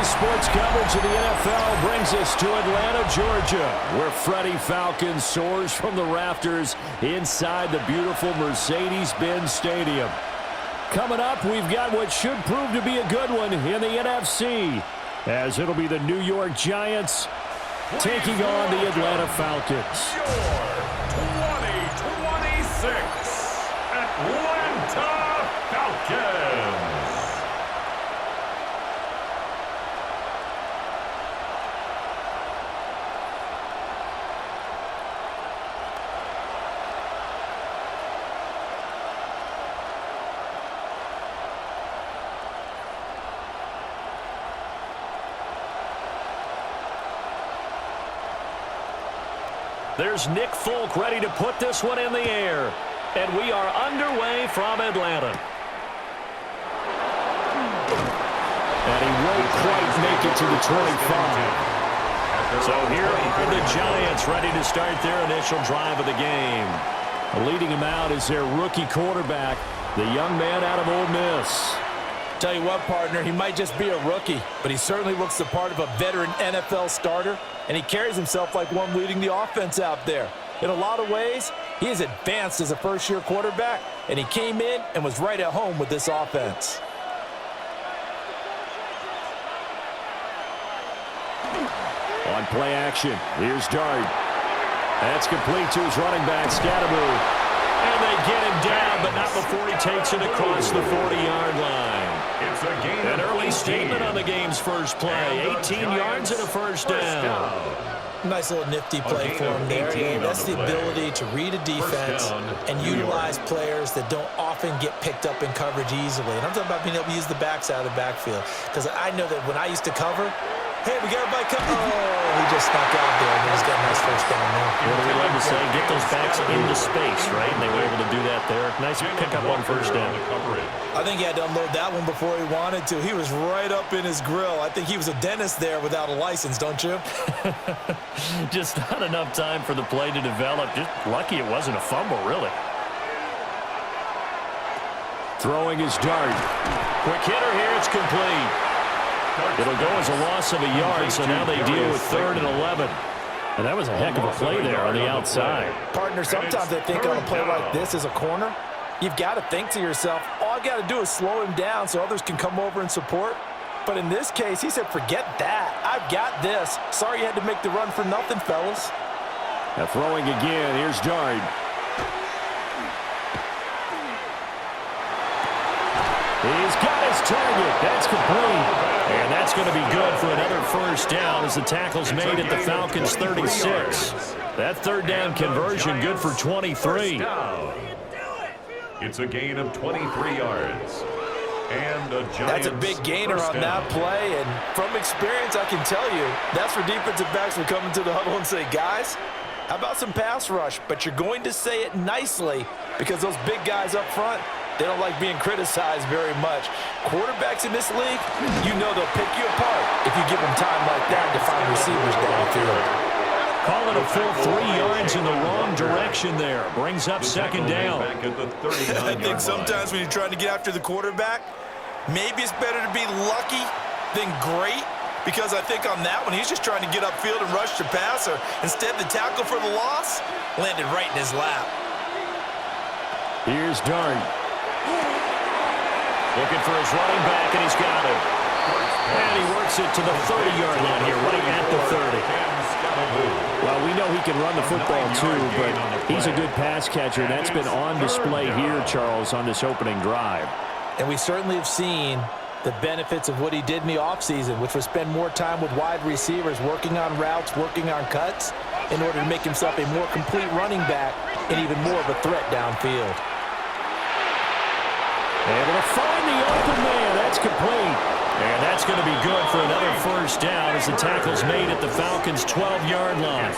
Today's sports coverage of the NFL brings us to Atlanta, Georgia, where Freddie Falcon soars from the rafters inside the beautiful Mercedes-Benz Stadium. Coming up, we've got what should prove to be a good one in the NFC, as it'll be the New York Giants taking on the Atlanta Falcons. Your 2026 Atlanta Falcons. There's Nick Folk ready to put this one in the air. And we are underway from Atlanta. And he won't quite make it to the 25. So here are the Giants ready to start their initial drive of the game. Leading him out is their rookie quarterback, the young man out of Ole Miss. Tell you what, partner, he might just be a rookie, but he certainly looks the part of a veteran NFL starter, and he carries himself like one leading the offense out there. In a lot of ways, he is advanced as a first-year quarterback, and he came in and was right at home with this offense. On play action, here's Dart. That's complete to his running back, Scatteroo. And they get him down, but not before he takes it across the 40-yard line. It's a game. An early statement on the game's first play. 18 yards and a first down. Nice little nifty play for him there. That's the ability to read a defense and utilize players that don't often get picked up in coverage easily. And I'm talking about being able to use the backs out of the backfield. Because I know that when I used to cover, hey, we got everybody coming. Oh, he just snuck out there, and he's got a nice first down there. What do we love to say? Get those backs into space, right? And they were able to do that there. Nice pick up on first down. I think he had to unload that one before he wanted to. He was right up in his grill. I think he was a dentist there without a license, don't you? Just not enough time for the play to develop. Just lucky it wasn't a fumble, really. Throwing his Dart. Quick hitter here. It's complete. It'll go as a loss of a yard, so now they deal with 3rd and 11. And that was a heck of a play there on the outside. Partner, sometimes I think on a play like this as a corner, you've got to think to yourself, all I've got to do is slow him down so others can come over and support. But in this case, he said, forget that. I've got this. Sorry you had to make the run for nothing, fellas. Now throwing again. Here's Dart. He's got his target. That's complete. And that's going to be good for another first down as the tackle's made at the Falcons' 36. That 3rd down conversion good for 23. It's a gain of 23 yards. And the Giants. That's a big gainer on that play. And from experience, I can tell you, that's where defensive backs will come into the huddle and say, guys, how about some pass rush? But you're going to say it nicely because those big guys up front, they don't like being criticized very much. Quarterbacks in this league, you know they'll pick you apart if you give them time like that to find receivers downfield. Call it a full 3 yards in the wrong direction there. Brings up 2nd down. I think sometimes when you're trying to get after the quarterback, maybe it's better to be lucky than great. Because I think on that one, he's just trying to get upfield and rush the passer. Instead, the tackle for the loss landed right in his lap. Here's Dart. Looking for his running back, and he's got it. And he works it to the 30-yard line here, right at the 30. Well, we know he can run the football too, but he's a good pass catcher, and that's been on display here, Charles, on this opening drive. And we certainly have seen the benefits of what he did in the offseason, which was spend more time with wide receivers, working on routes, working on cuts, in order to make himself a more complete running back and even more of a threat downfield. Able to find the open man. That's complete. And that's going to be good for another first down as the tackle's made at the Falcons' 12-yard line.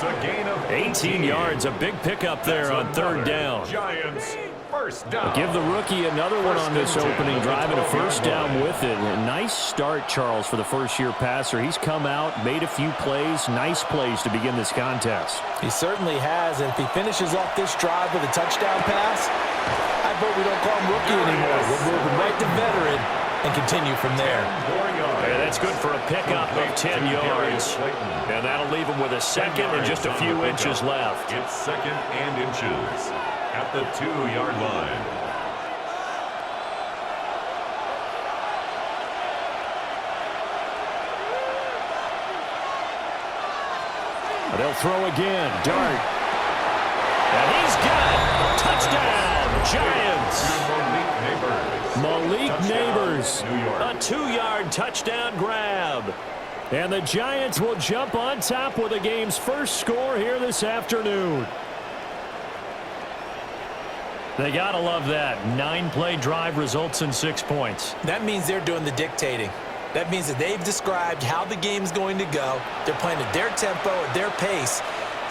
18 yards, a big pickup there on 3rd down. Giants, first down. Give the rookie another one on this opening drive and a first down with it. A nice start, Charles, for the first-year passer. He's come out, made a few plays, nice plays to begin this contest. He certainly has, and if he finishes off this drive with a touchdown pass, I vote we don't call him rookie anymore. We'll move him right to veteran and continue from there. Yeah, It's good for a pickup of 10 yards. And that'll leave him with a second and just a few inches left. It's second and inches at the 2-yard line. They'll throw again. Dart. And he's got it. Touchdown, Giants. Malik Neighbors. A 2-yard touchdown grab. And the Giants will jump on top with the game's first score here this afternoon. They got to love that. 9-play drive results in 6 points. That means they're doing the dictating. That means that they've described how the game's going to go. They're playing at their tempo, at their pace.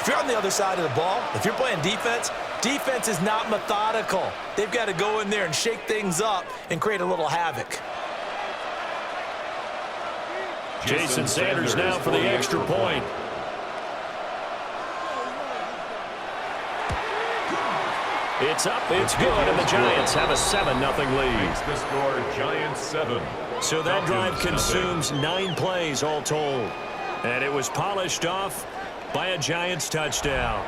If you're on the other side of the ball, if you're playing defense, defense is not methodical. They've got to go in there and shake things up and create a little havoc. Jason Sanders now for the extra point. It's up, it's good, and the Giants have a 7-0 lead. Makes the score Giants 7. So that drive consumes 9 plays all told. And it was polished off by a Giants touchdown.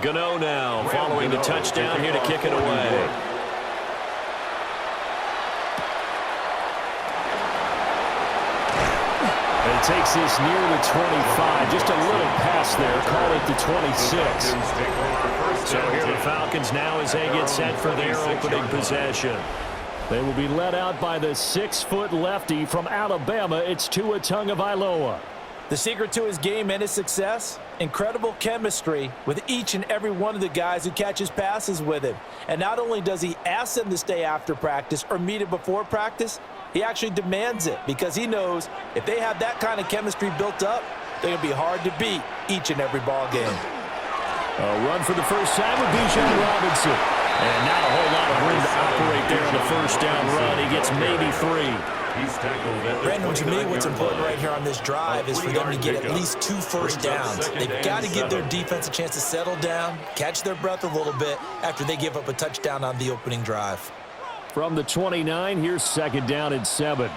Gano now following the touchdown here to kick it away. And it takes this near the 25. Just a little pass there. Call it the 26. So here the Falcons now as they get set for their opening possession. They will be led out by the 6-foot lefty from Alabama. It's Tua Tagovailoa. The secret to his game and his success, incredible chemistry with each and every one of the guys who catches passes with him. And not only does he ask them to stay after practice or meet it before practice, he actually demands it because he knows if they have that kind of chemistry built up, they're going to be hard to beat each and every ball game. A run for the first time with Bijan Robinson. And not a whole lot of room to operate there on the first down run. He gets maybe 3. Brandon, to me, what's important right here on this drive is for them to get at least 2 first downs. They've got to give their defense a chance to settle down, catch their breath a little bit after they give up a touchdown on the opening drive. From the 29, here's second down and 7.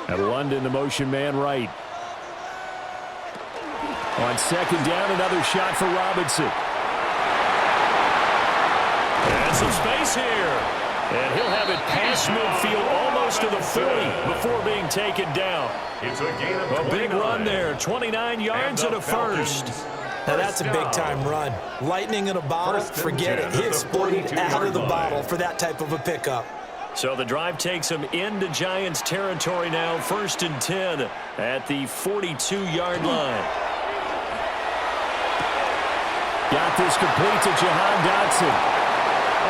And London, the motion man right. On second down, another shot for Robinson. And some space here. And he'll have it past midfield almost to the 40 before being taken down. It's a gain of 29. A big run there, 29 yards and a first. Now that's a big-time run. Lightning in a bottle, forget it. He exploded out of the bottle for that type of a pickup. So the drive takes him into Giants territory now, 1st and 10 at the 42-yard line. Got this complete to Jahan Dotson.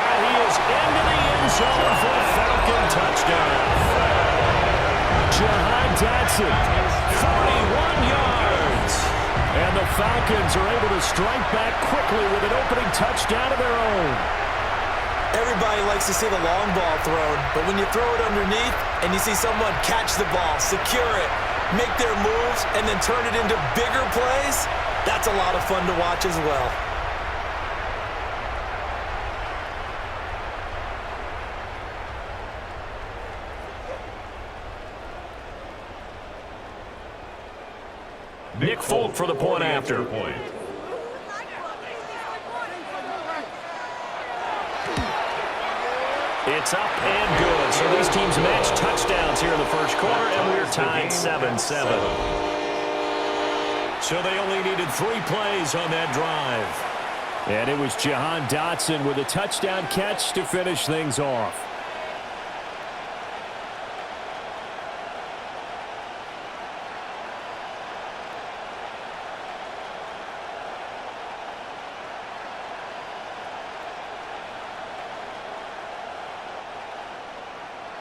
And he is into the end zone for a Falcon touchdown. Jahan Dotson, 41 yards. And the Falcons are able to strike back quickly with an opening touchdown of their own. Everybody likes to see the long ball thrown, but when you throw it underneath and you see someone catch the ball, secure it, make their moves, and then turn it into bigger plays, that's a lot of fun to watch as well. Nick Folk for the point after. It's up and good. So these teams match touchdowns here in the first quarter, and we're tied 7-7. So they only needed 3 plays on that drive. And it was Jahan Dotson with a touchdown catch to finish things off.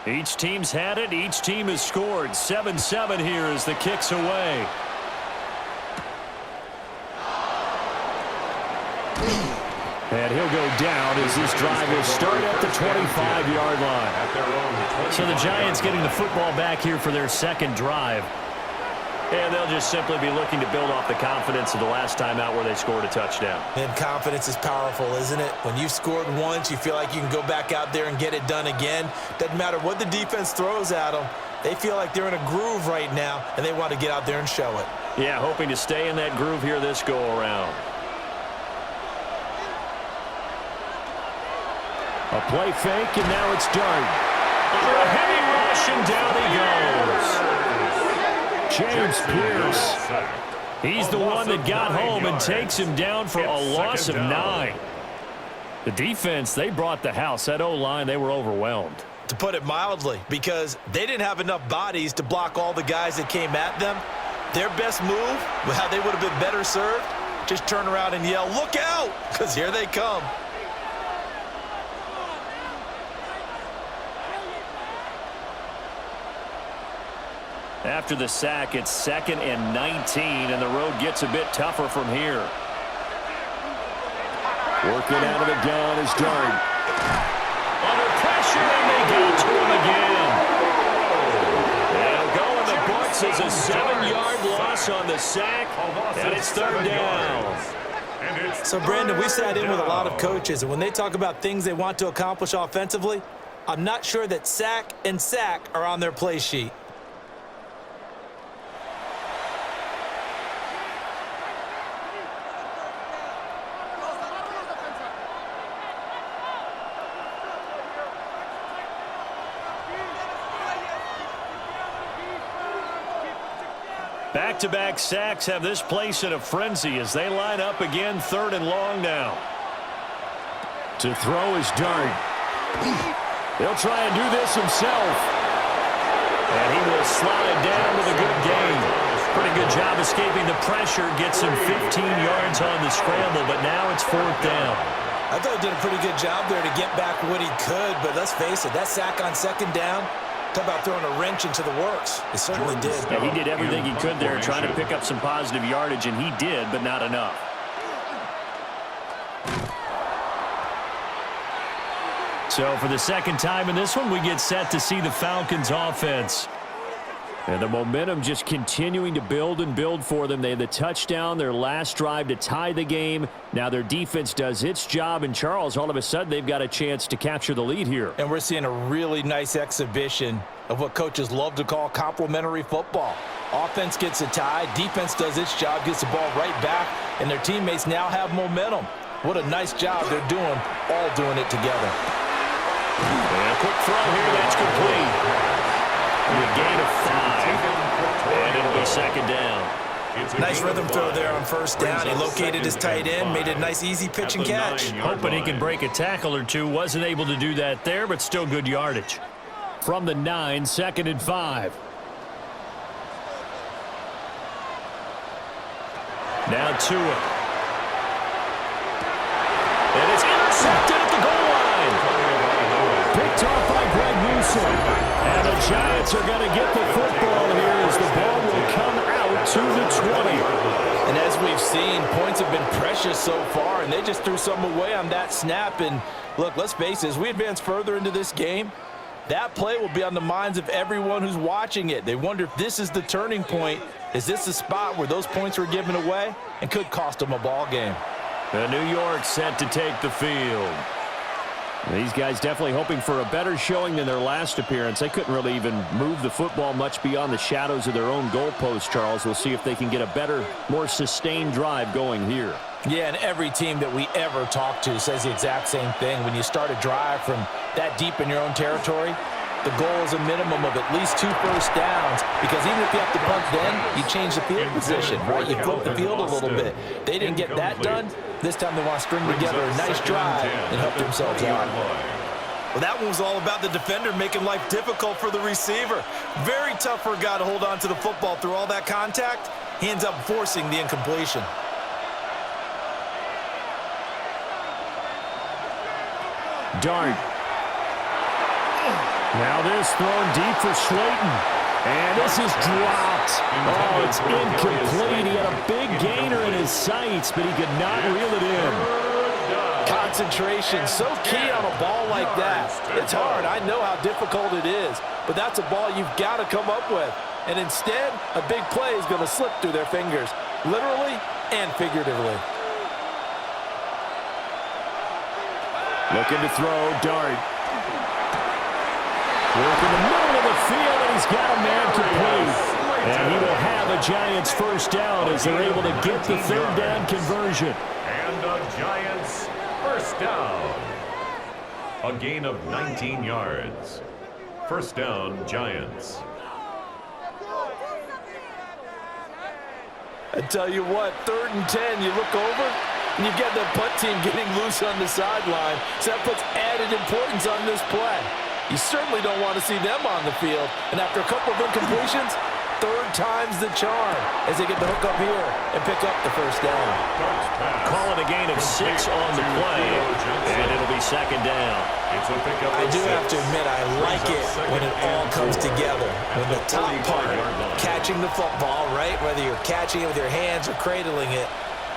Each team's had it. Each team has scored. 7-7 here as the kick's away. And he'll go down as this drive will start at the 25-yard line. So the Giants getting the football back here for their second drive. And they'll just simply be looking to build off the confidence of the last time out where they scored a touchdown. And confidence is powerful, isn't it? When you've scored once, you feel like you can go back out there and get it done again. Doesn't matter what the defense throws at them. They feel like they're in a groove right now, and they want to get out there and show it. Yeah, hoping to stay in that groove here this go-around. A play fake, and now it's Dart. Under a heavy rush, and down he goes. James Pierce. He's the one that got home and takes him down for a loss of 9. The defense, they brought the house. That O-line, they were overwhelmed. To put it mildly, because they didn't have enough bodies to block all the guys that came at them. Their best move, how they would have been better served, just turn around and yell, "Look out!" because here they come. After the sack, it's 2nd and 19, and the road gets a bit tougher from here. Working out of the gun is Dart. Under pressure, and they get to him again. They'll go in the books as a 7-yard loss on the sack, and it's 3rd down. So, Brandon, we sat in with a lot of coaches, and when they talk about things they want to accomplish offensively, I'm not sure that sack and sack are on their play sheet. Back-to-back sacks have this place in a frenzy as they line up again, 3rd and long now. To throw is Dart. He'll try and do this himself. And he will slide down with a good gain. Pretty good job escaping the pressure. Gets him 15 yards on the scramble, but now it's 4th down. I thought he did a pretty good job there to get back what he could, but let's face it, that sack on 2nd down, talk about throwing a wrench into the works. It certainly did. Yeah, he did everything he could there, trying to pick up some positive yardage, and he did, but not enough. So for the second time in this one, we get set to see the Falcons offense. And the momentum just continuing to build and build for them. They had the touchdown, their last drive to tie the game. Now their defense does its job, and Charles, all of a sudden, they've got a chance to capture the lead here. And we're seeing a really nice exhibition of what coaches love to call complementary football. Offense gets a tie, defense does its job, gets the ball right back, and their teammates now have momentum. What a nice job they're doing, all doing it together. And a quick throw here, that's complete. A gain of 5, and it'll be 2nd down. Nice rhythm throw there on 1st down. He located his tight end, made it a nice easy pitch and catch. Hoping he can break a tackle or two. Wasn't able to do that there, but still good yardage. From the 9, 2nd and 5. Now Tua. And it's intercepted at the goal line. Picked off by Greg Newsome. And the Giants are going to get the football here as the ball will come out to the 20. And as we've seen, points have been precious so far, and they just threw some away on that snap. And look, let's face it, as we advance further into this game, that play will be on the minds of everyone who's watching it. They wonder if this is the turning point. Is this the spot where those points were given away and could cost them a ball game? New York set to take the field. These guys definitely hoping for a better showing than their last appearance. They couldn't really even move the football much beyond the shadows of their own goalpost, Charles. We'll see if they can get a better, more sustained drive going here. Yeah, and every team that we ever talk to says the exact same thing. When you start a drive from that deep in your own territory, the goal is a minimum of at least 2 first downs, because even if you have to punt then, you change the field position, right? You flip the field a little bit. They didn't get that done. This time they want to string together a nice drive and help themselves out. Well, that one was all about the defender making life difficult for the receiver. Very tough for a guy to hold on to the football through all that contact. He ends up forcing the incompletion. Dart. Now this thrown deep for Slayton. And this is dropped. Oh, it's incomplete. He had a big gainer in his sights, but he could not reel it in. God, concentration, so key on a ball like that. It's hard. I know how difficult it is, but that's a ball you've got to come up with. And instead, a big play is going to slip through their fingers, literally and figuratively. Looking to throw, dart. Work in the middle of the field, and he's got a man complete. And he will have a Giants first down as they're able to get the third down conversion. And the Giants first down. A gain of 19 yards. First down, Giants. I tell you what, 3rd and 10, you look over, and you get the punt team getting loose on the sideline. So that puts added importance on this play. You certainly don't want to see them on the field. And after a couple of incompletions, 3rd time's the charm as they get the hook up here and pick up the first down. Call it a gain of 6 on the play, and it'll be 2nd down. I do have to admit, I like it when it all comes together. When the top part, catching the football, right, whether you're catching it with your hands or cradling it,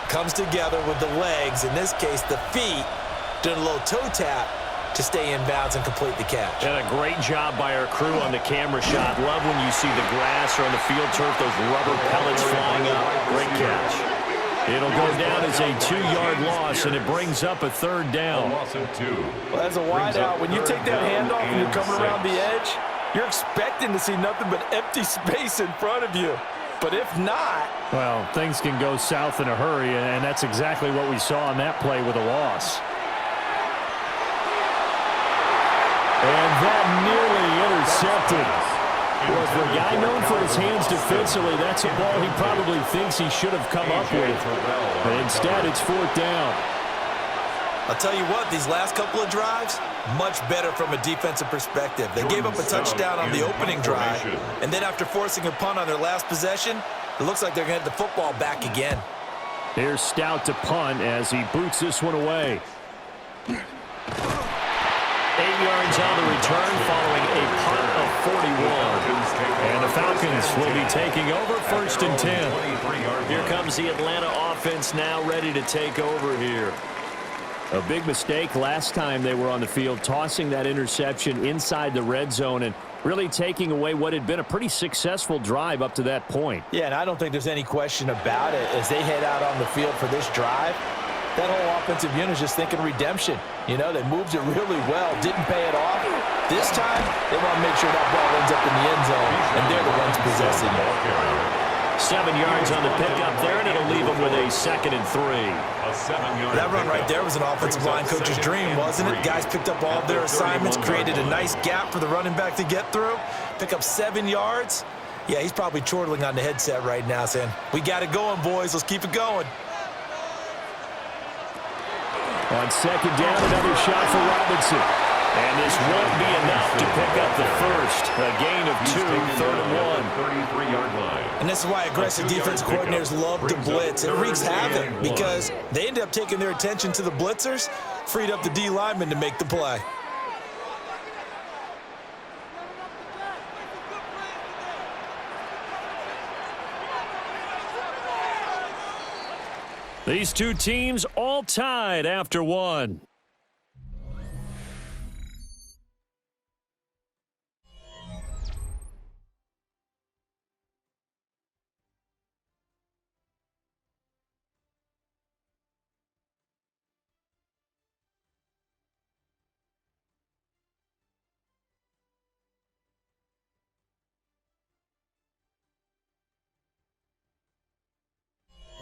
comes together with the legs, in this case the feet, doing a little toe tap to stay in bounds and complete the catch. And a great job by our crew on the camera shot. Love when you see the grass or on the field turf, those rubber pellets flying up. Great catch. It'll go down as a 2-yard loss, and it brings up a 3rd down. Well, as a wideout, when you take that handoff and you're coming around the edge, you're expecting to see nothing but empty space in front of you. But if not... Well, things can go south in a hurry, and that's exactly what we saw on that play with a loss. And that nearly intercepted. Well, for a guy known for his hands defensively, that's a ball he probably thinks he should have come up with. But instead, it's 4th down. I'll tell you what, these last couple of drives, much better from a defensive perspective. They gave up a touchdown on the opening drive, and then after forcing a punt on their last possession, it looks like they're going to get the football back again. Here's Stout to punt as he boots this one away. 8 yards on the return following a punt of 41. And the Falcons will be taking over 1st and 10. Here comes the Atlanta offense now ready to take over here. A big mistake last time they were on the field, tossing that interception inside the red zone and really taking away what had been a pretty successful drive up to that point. Yeah, and I don't think there's any question about it. As they head out on the field for this drive, that whole offensive unit is just thinking redemption. You know, they moved it really well, didn't pay it off. This time, they want to make sure that ball ends up in the end zone, and they're the ones possessing it. 7 yards on the pickup there, and it'll leave them with a 2nd and 3. That run right there was an offensive line coach's dream, wasn't it? Guys picked up all of their assignments, created a nice gap for the running back to get through, pick up 7 yards. Yeah, he's probably chortling on the headset right now saying, we got it going, boys. Let's keep it going. On 2nd down, another shot for Robinson. And this won't be enough to pick up the first. A gain of 2, 3rd and 1. 33-yard line. And this is why aggressive defensive coordinators love to blitz. It wreaks havoc because they end up taking their attention to the blitzers, freed up the D lineman to make the play. These two teams all tied after 1.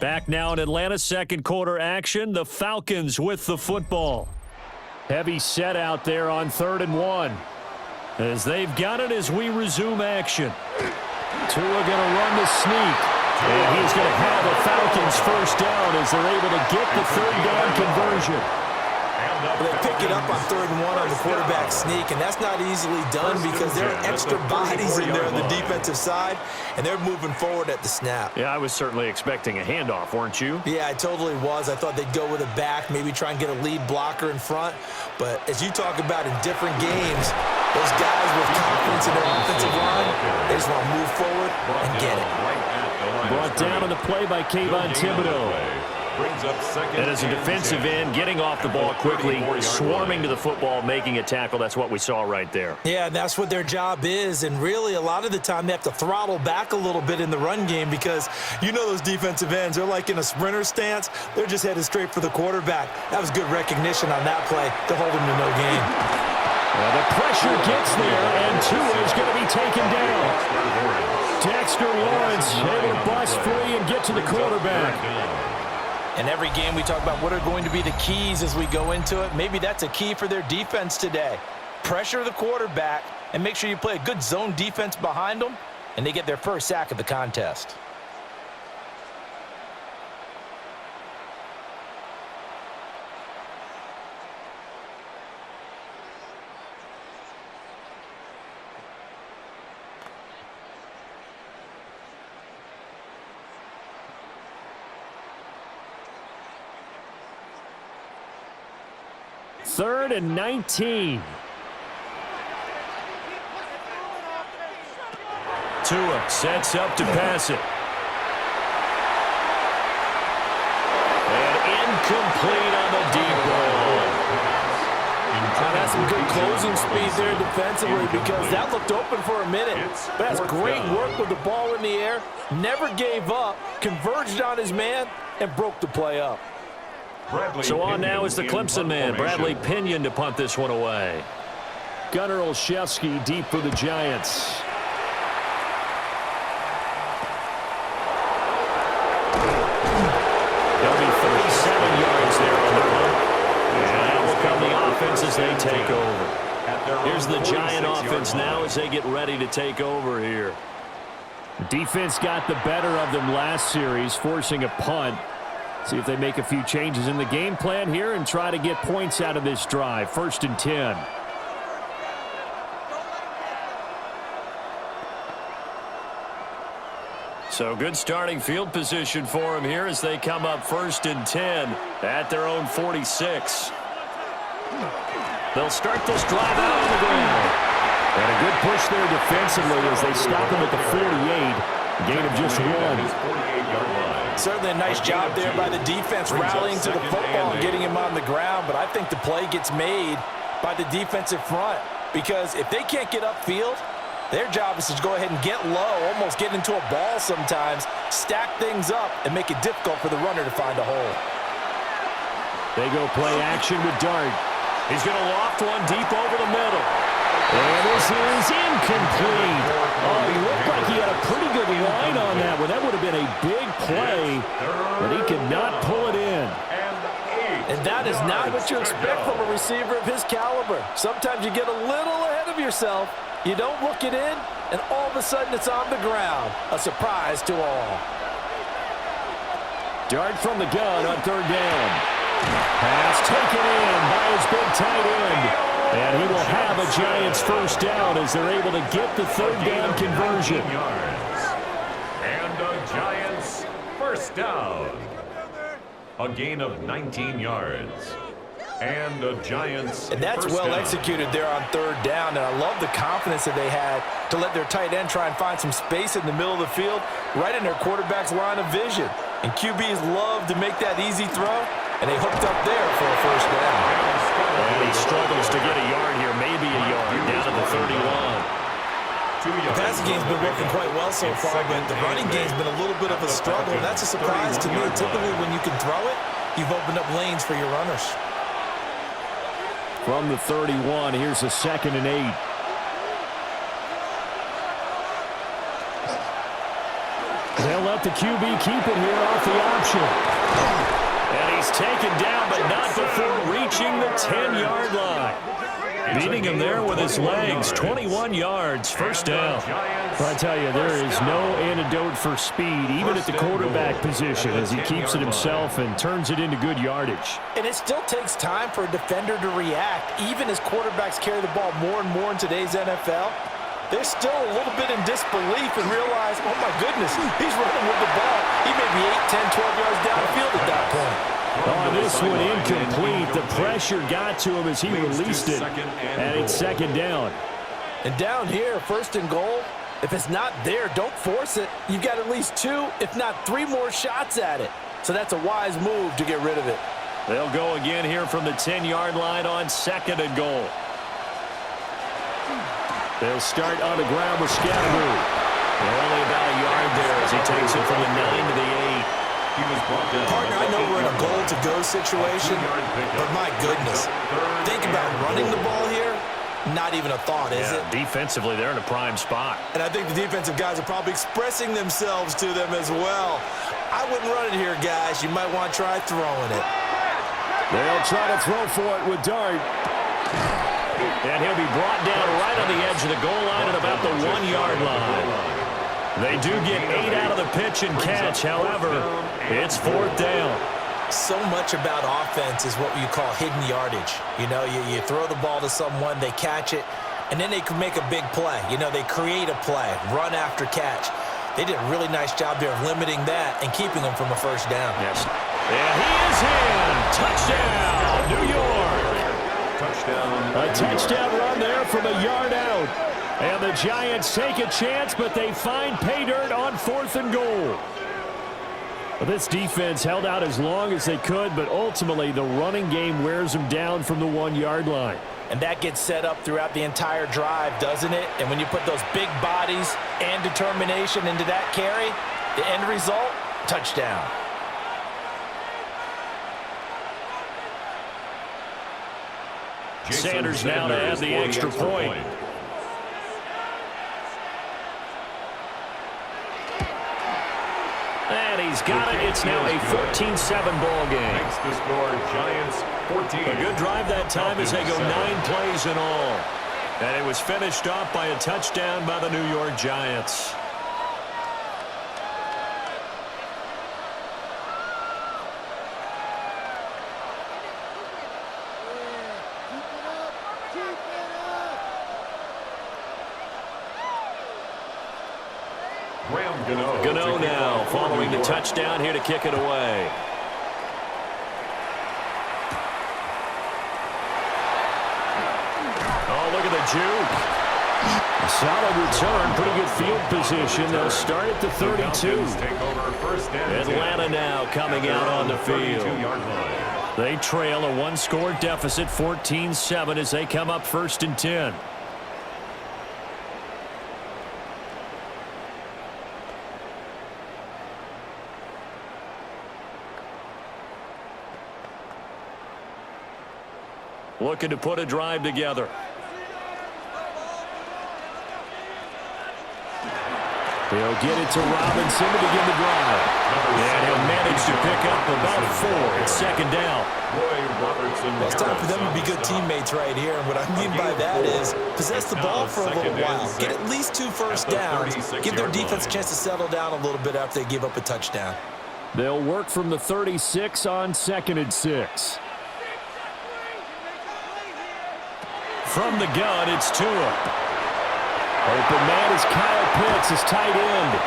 Back now in Atlanta, 2nd quarter action. The Falcons with the football. Heavy set out there on 3rd and 1. As they've got it as we resume action. Tua going to run the sneak. And he's going to have a Falcons first down as they're able to get the 3rd down conversion. They pick it up on 3rd and 1 on the quarterback sneak, and that's not easily done because there are extra bodies in there on the defensive side, and they're moving forward at the snap. Yeah, I was certainly expecting a handoff, weren't you? Yeah, I totally was. I thought they'd go with a back, maybe try and get a lead blocker in front. But as you talk about in different games, those guys with confidence in their offensive line, they just want to move forward and get it. Brought down on the play by Kayvon Thibodeau. brings up second. And as a defensive end, getting off the ball quickly, swarming to the football, making a tackle, that's what we saw right there. Yeah, that's what their job is, and really a lot of the time they have to throttle back a little bit in the run game because you know those defensive ends, they're like in a sprinter stance. They're just headed straight for the quarterback. That was good recognition on that play to hold him to no gain. Well, the pressure gets there, and Tua is going to be taken down. Dexter Lawrence able to bust free and get to the quarterback. In every game we talk about what are going to be the keys as we go into it. Maybe that's a key for their defense today. Pressure the quarterback and make sure you play a good zone defense behind them, and they get their first sack of the contest. Third and 19. Tua sets up to pass it. And incomplete on the deep ball. That's some good closing speed there defensively because that looked open for a minute. But that's great work with the ball in the air. Never gave up, converged on his man, and broke the play up. So on now is the Clemson man, Bradley Pinion, to punt this one away. Gunnar Olszewski deep for the Giants. There'll be 37 yards there on the punt. And now will come the offense as they take over. Here's the Giant offense now as they get ready to take over here. Defense got the better of them last series, forcing a punt. See if they make a few changes in the game plan here and try to get points out of this drive. 1st and 10. So good starting field position for them here as they come up 1st and 10 at their own 46. They'll start this drive out on the ground. And a good push there defensively as they stop him at the 48. Gain of just 1. Certainly a nice job there by the defense rallying to the football and getting him on the ground, but I think the play gets made by the defensive front because if they can't get upfield, their job is to go ahead and get low, almost get into a ball sometimes, stack things up, and make it difficult for the runner to find a hole. They go play action with Dart. He's going to loft one deep over the middle. And this is incomplete. Oh, he looked like he had a pretty good line on that one. That would have been a big play, but he could not pull it in. And that is not what you expect from a receiver of his caliber. Sometimes you get a little ahead of yourself. You don't look it in, and all of a sudden it's on the ground. A surprise to all. Dart from the gun on 3rd down. Pass taken in by his big tight end. And he will have a Giants 1st down as they're able to get the 3rd down conversion. And a Giants 1st down. A gain of 19 yards. And a Giants And that's well down. executed there on 3rd down. And I love the confidence that they had to let their tight end try and find some space in the middle of the field, right in their quarterback's line of vision. And QBs love to make that easy throw, and they hooked up there for a 1st down. And he struggles to get a yard here, maybe a yard, down to the 31. The passing game's been working quite well so far, but the running game's been a little bit of a struggle, and that's a surprise to me. Typically, when you can throw it, you've opened up lanes for your runners. From the 31, here's a 2nd and 8. They'll let the QB keep it here off the option. And he's taken down, but not before reaching the 10-yard line. Beating him there with his legs, 21 yards, 1st down. Well, I tell you, there is no antidote for speed, even at the quarterback position, as he keeps it himself and turns it into good yardage. And it still takes time for a defender to react, even as quarterbacks carry the ball more and more in today's NFL. They're still a little bit in disbelief and realize, oh my goodness, he's running with the ball. He may be 8, 10, 12 yards downfield at that point. Oh, this one incomplete. The pressure got to him as he released it, and it's 2nd down. And down here, 1st and goal, if it's not there, don't force it. You've got at least 2, if not 3 more shots at it. So that's a wise move to get rid of it. They'll go again here from the 10-yard line on 2nd and goal. They'll start on the ground with Scatteroo. Only about a yard there as he takes it from the 9 to the 8. Partner, I know we're in a goal-to-go situation, but my goodness, think about running the ball here. Not even a thought, is it? Defensively, they're in a prime spot. And I think the defensive guys are probably expressing themselves to them as well. I wouldn't run it here, guys. You might want to try throwing it. They'll try to throw for it with Dart. And he'll be brought down right on the edge of the goal line at about the 1-yard line. They do get 8 out of the pitch and catch. However, it's 4th down. So much about offense is what you call hidden yardage. You know, you throw the ball to someone, they catch it, and then they can make a big play. You know, they create a play, run after catch. They did a really nice job there of limiting that and keeping them from a first down. Yes. And he is in. Touchdown, New York. A touchdown run there from a yard out. And the Giants take a chance, but they find pay dirt on 4th and goal. Well, this defense held out as long as they could, but ultimately the running game wears them down from the 1-yard line. And that gets set up throughout the entire drive, doesn't it? And when you put those big bodies and determination into that carry, the end result, touchdown. Sanders now to add the extra point. And he's got it. It's now a 14-7 ball game. Makes the score Giants 14. A good drive that time as they go 9 plays in all. And it was finished off by a touchdown by the New York Giants. Gano now following the touchdown here to kick it away. Oh, look at the juke. A solid return, pretty good field position. They'll start at the 32. Atlanta now coming out on the field. They trail a 1-score deficit, 14-7 as they come up 1st and 10. Looking to put a drive together. He'll get it to Robinson to begin the drive. And he'll manage to pick up about 4. It's 2nd down. Well, it's time for them to be good teammates right here. And what I mean by that is possess the ball for a little while. Get at least 2 first downs. Give their defense a chance to settle down a little bit after they give up a touchdown. They'll work from the 36 on 2nd and 6. From the gun, it's Tua. Open man is Kyle Pitts, his tight end.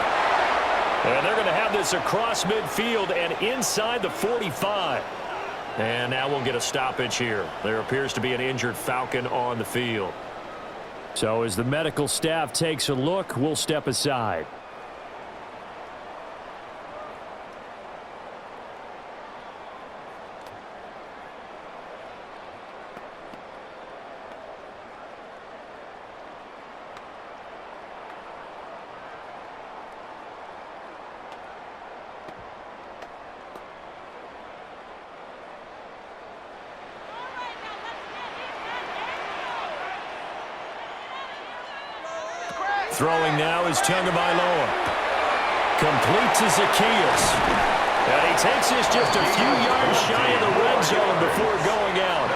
And they're going to have this across midfield and inside the 45. And now we'll get a stoppage here. There appears to be an injured Falcon on the field. So as the medical staff takes a look, we'll step aside. Throwing now is Tagovailoa. Complete to Zacchaeus. And he takes this just a few yards shy of the red zone before going out.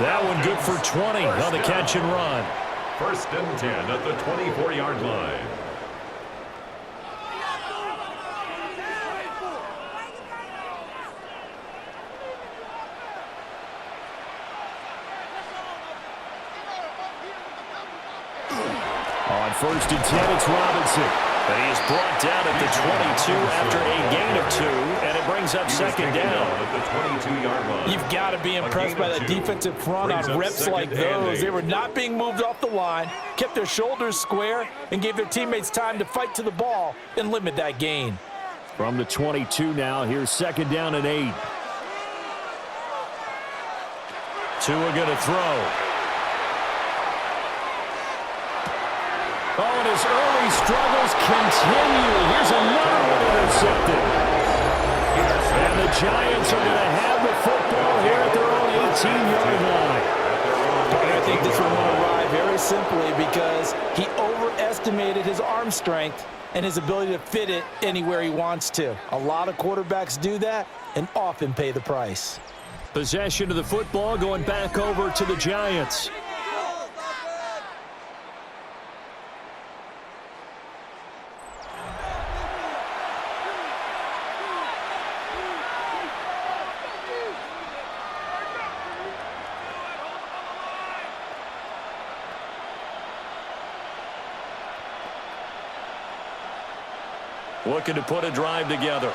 That one good for 20 on the catch and run. 1st and 10 at the 24-yard line. On 1st and 10, it's Robinson. And he is brought down at the 22 after a gain of 2, and it brings up 2nd down. At the 22-yard line. You've got to be impressed by the defensive front on reps like those. They were not being moved off the line, kept their shoulders square, and gave their teammates time to fight to the ball and limit that gain. From the 22 now, here's 2nd down and 8. Tua going to throw. Oh, and his early struggles continue. Here's another one intercepted. And the Giants are going to have the football here at their own 18-yard line. I think this one will arrive very simply because he overestimated his arm strength and his ability to fit it anywhere he wants to. A lot of quarterbacks do that and often pay the price. Possession of the football going back over to the Giants. Looking to put a drive together.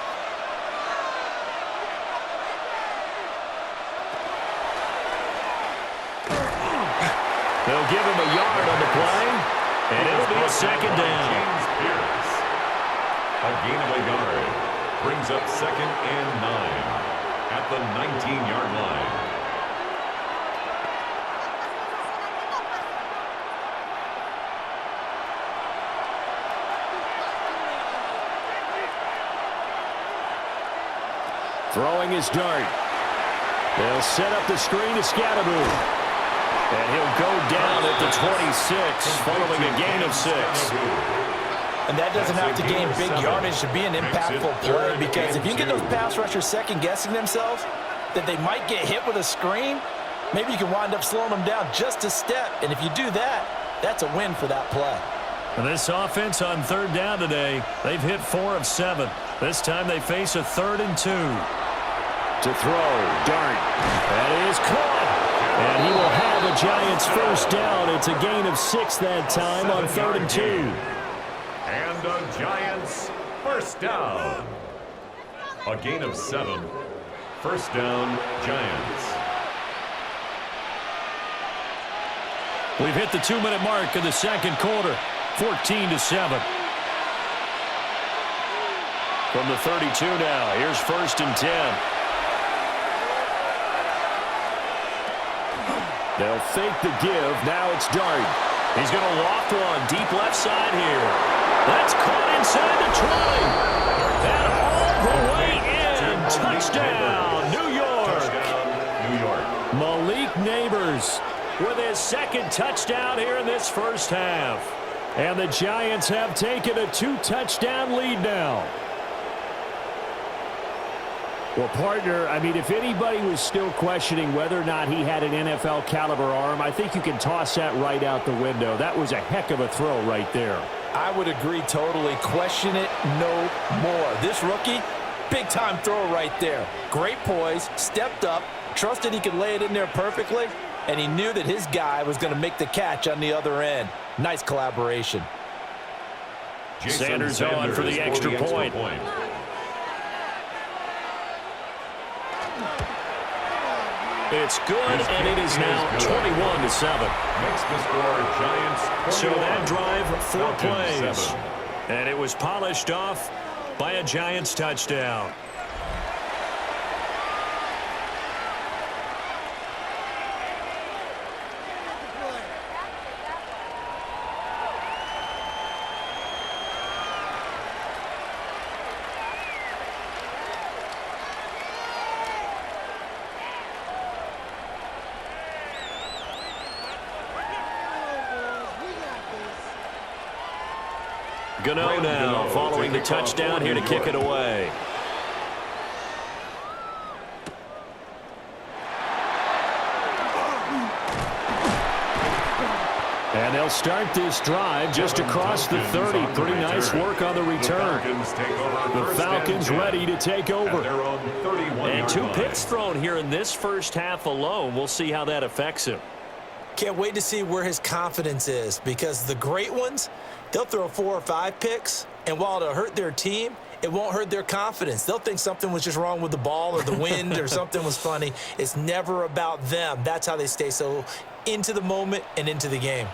They'll give him a yard on the play, and it'll be a 2nd down. A gain of a yard brings up 2nd and 9 at the 19-yard line. Throwing his dart. They'll set up the screen to Scatteroo. And he'll go down at the 26 following a gain of 6. And that doesn't have to gain big yardage to be an impactful play, because if you get those pass rushers second-guessing themselves that they might get hit with a screen, maybe you can wind up slowing them down just a step. And if you do that, that's a win for that play. And this offense on 3rd down today, they've hit 4 of 7. This time they face a 3rd and 2. To throw, dart. That is caught. And he will have a Giants 1st down. It's a gain of 6 that time on 3rd and 2. And a Giants 1st down. A gain of 7. 1st down, Giants. We've hit the 2-minute mark in the 2nd quarter. 14-7. From the 32 now, here's 1st and 10. They'll fake the give. Now it's Dart. He's going to loft one deep left side here. That's caught inside the 20. And all the way in. Touchdown, New York. Touchdown, New York. Malik Neighbors with his 2nd touchdown here in this 1st half. And the Giants have taken a 2-touchdown lead now. Well, partner, I mean, if anybody was still questioning whether or not he had an NFL caliber arm, I think you can toss that right out the window. That was a heck of a throw right there. I would agree totally. Question it no more. This rookie, big-time throw right there. Great poise, stepped up, trusted he could lay it in there perfectly, and he knew that his guy was going to make the catch on the other end. Nice collaboration. Sanders on for the extra point. It's good, and it is now 21-7. Makes the score Giants 21. So that drive, 4 plays. And it was polished off by a Giants touchdown. Gano now following the touchdown here to kick it away. And they'll start this drive just across the 30. Pretty nice work on the return. The Falcons ready to take over. And 2 picks thrown here in this 1st half alone. We'll see how that affects him. Can't wait to see where his confidence is, because the great ones, they'll throw 4 or 5 picks, and while it'll hurt their team, it won't hurt their confidence. They'll think something was just wrong with the ball or the wind or something was funny. It's never about them. That's how they stay so into the moment and into the game.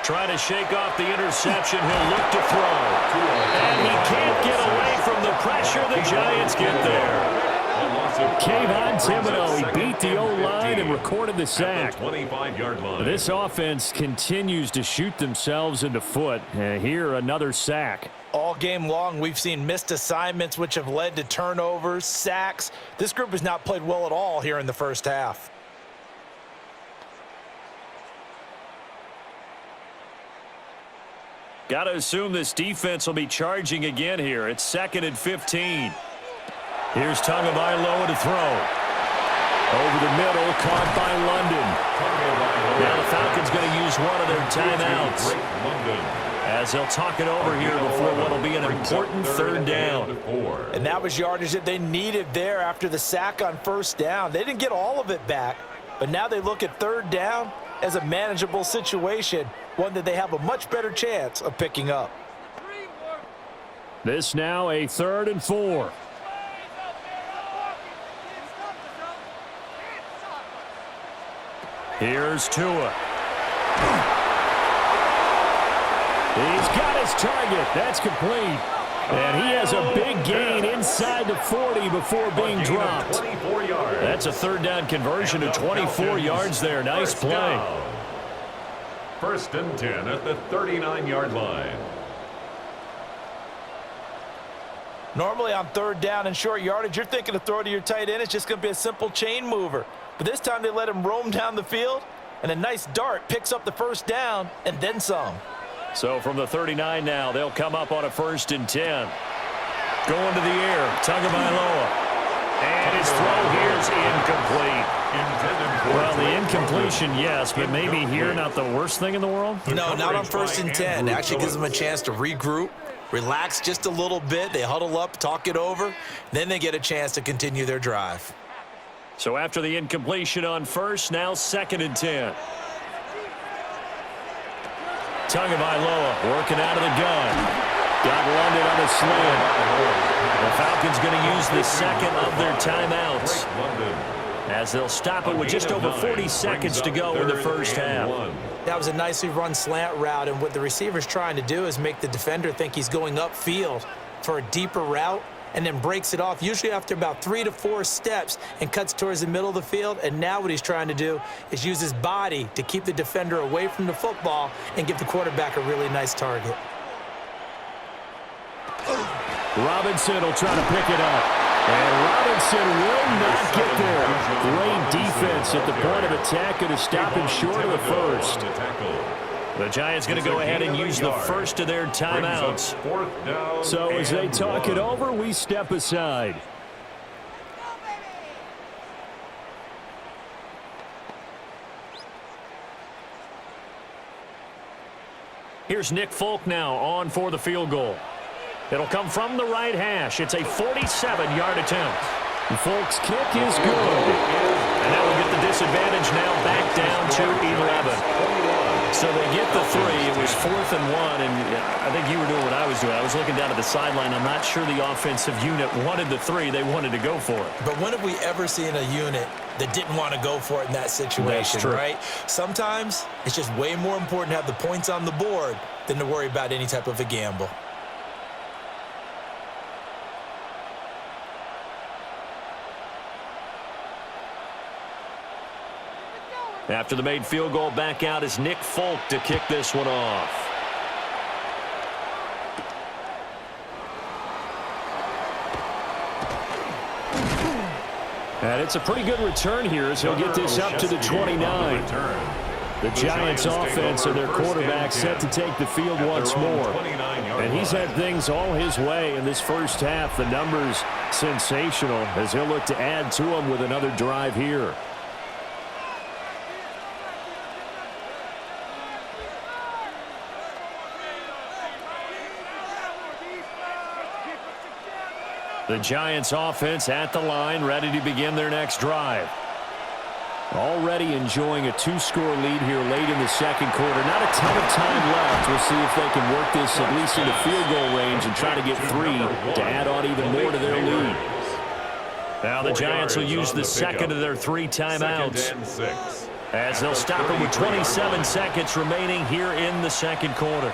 Trying to shake off the interception. He'll look to throw. And he can't get away from the pressure. The Giants get there. Kayvon Thibodeau, he beat the O-line and recorded the sack. 25-yard line. This offense continues to shoot themselves in the foot. And here, another sack. All game long, we've seen missed assignments, which have led to turnovers, sacks. This group has not played well at all here in the first half. Got to assume this defense will be charging again here. It's 2nd and 15. Here's Tagovailoa to throw. Over the middle, caught by London. Now the Falcons going to use one of their timeouts, as they'll talk it over here before what will be an important 3rd down. And that was yardage that they needed there after the sack on 1st down. They didn't get all of it back, but now they look at 3rd down as a manageable situation, one that they have a much better chance of picking up. This now a 3rd and 4. Here's Tua. He's got his target. That's complete. And he has a big gain inside the 40 before being dropped. That's a 3rd down conversion to 24 yards there. Nice play. 1st and 10 at the 39-yard line. Normally on 3rd down and short yardage, you're thinking to throw to your tight end. It's just going to be a simple chain mover. But this time they let him roam down the field, and a nice dart picks up the 1st down and then some. So from the 39 now, they'll come up on a 1st and 10. Going to the air, Tagovailoa. And his throw here is incomplete. Well, the incompletion, yes, but maybe here not the worst thing in the world? No, not on 1st and 10. It actually gives them a chance to regroup, relax just a little bit. They huddle up, talk it over. Then they get a chance to continue their drive. So after the incompletion on 1st, now 2nd and 10. Tagovailoa working out of the gun. Got London on a slant. The Falcons going to use the 2nd of their timeouts, as they'll stop it with just over 40 seconds to go in the first half. That was a nicely run slant route, and what the receiver's trying to do is make the defender think he's going upfield for a deeper route, and then breaks it off, usually after about 3 to 4 steps, and cuts towards the middle of the field. And now what he's trying to do is use his body to keep the defender away from the football and give the quarterback a really nice target. Robinson will try to pick it up. And Robinson will not get there. Great defense at the point of attack, going to stop him short of the 1st. The Giants going to go ahead and use the 1st of their timeouts. So as they talk it over, we step aside. Here's Nick Folk now on for the field goal. It'll come from the right hash. It's a 47-yard attempt. Folk's kick is good. And that will get the disadvantage now back down to 11. So they get the 3. It was 4th and 1, and I think you were doing what I was doing. I was looking down at the sideline. I'm not sure the offensive unit wanted the 3. They wanted to go for it. But when have we ever seen a unit that didn't want to go for it in that situation, right? Sometimes it's just way more important to have the points on the board than to worry about any type of a gamble. After the made field goal, back out is Nick Folk to kick this one off. And it's a pretty good return here as he'll get this up to the 29. The Giants offense and their quarterback set to take the field once more. And he's had things all his way in this first half. The numbers sensational as he'll look to add to them with another drive here. The Giants offense at the line, ready to begin their next drive. Already enjoying a 2-score lead here late in the second quarter. Not a ton of time left. We'll see if they can work this at least into field goal range and try to get 3 to add on even more to their lead. Now the Giants will use the 2nd of their 3 timeouts. As they'll stop it with 27 seconds remaining here in the second quarter.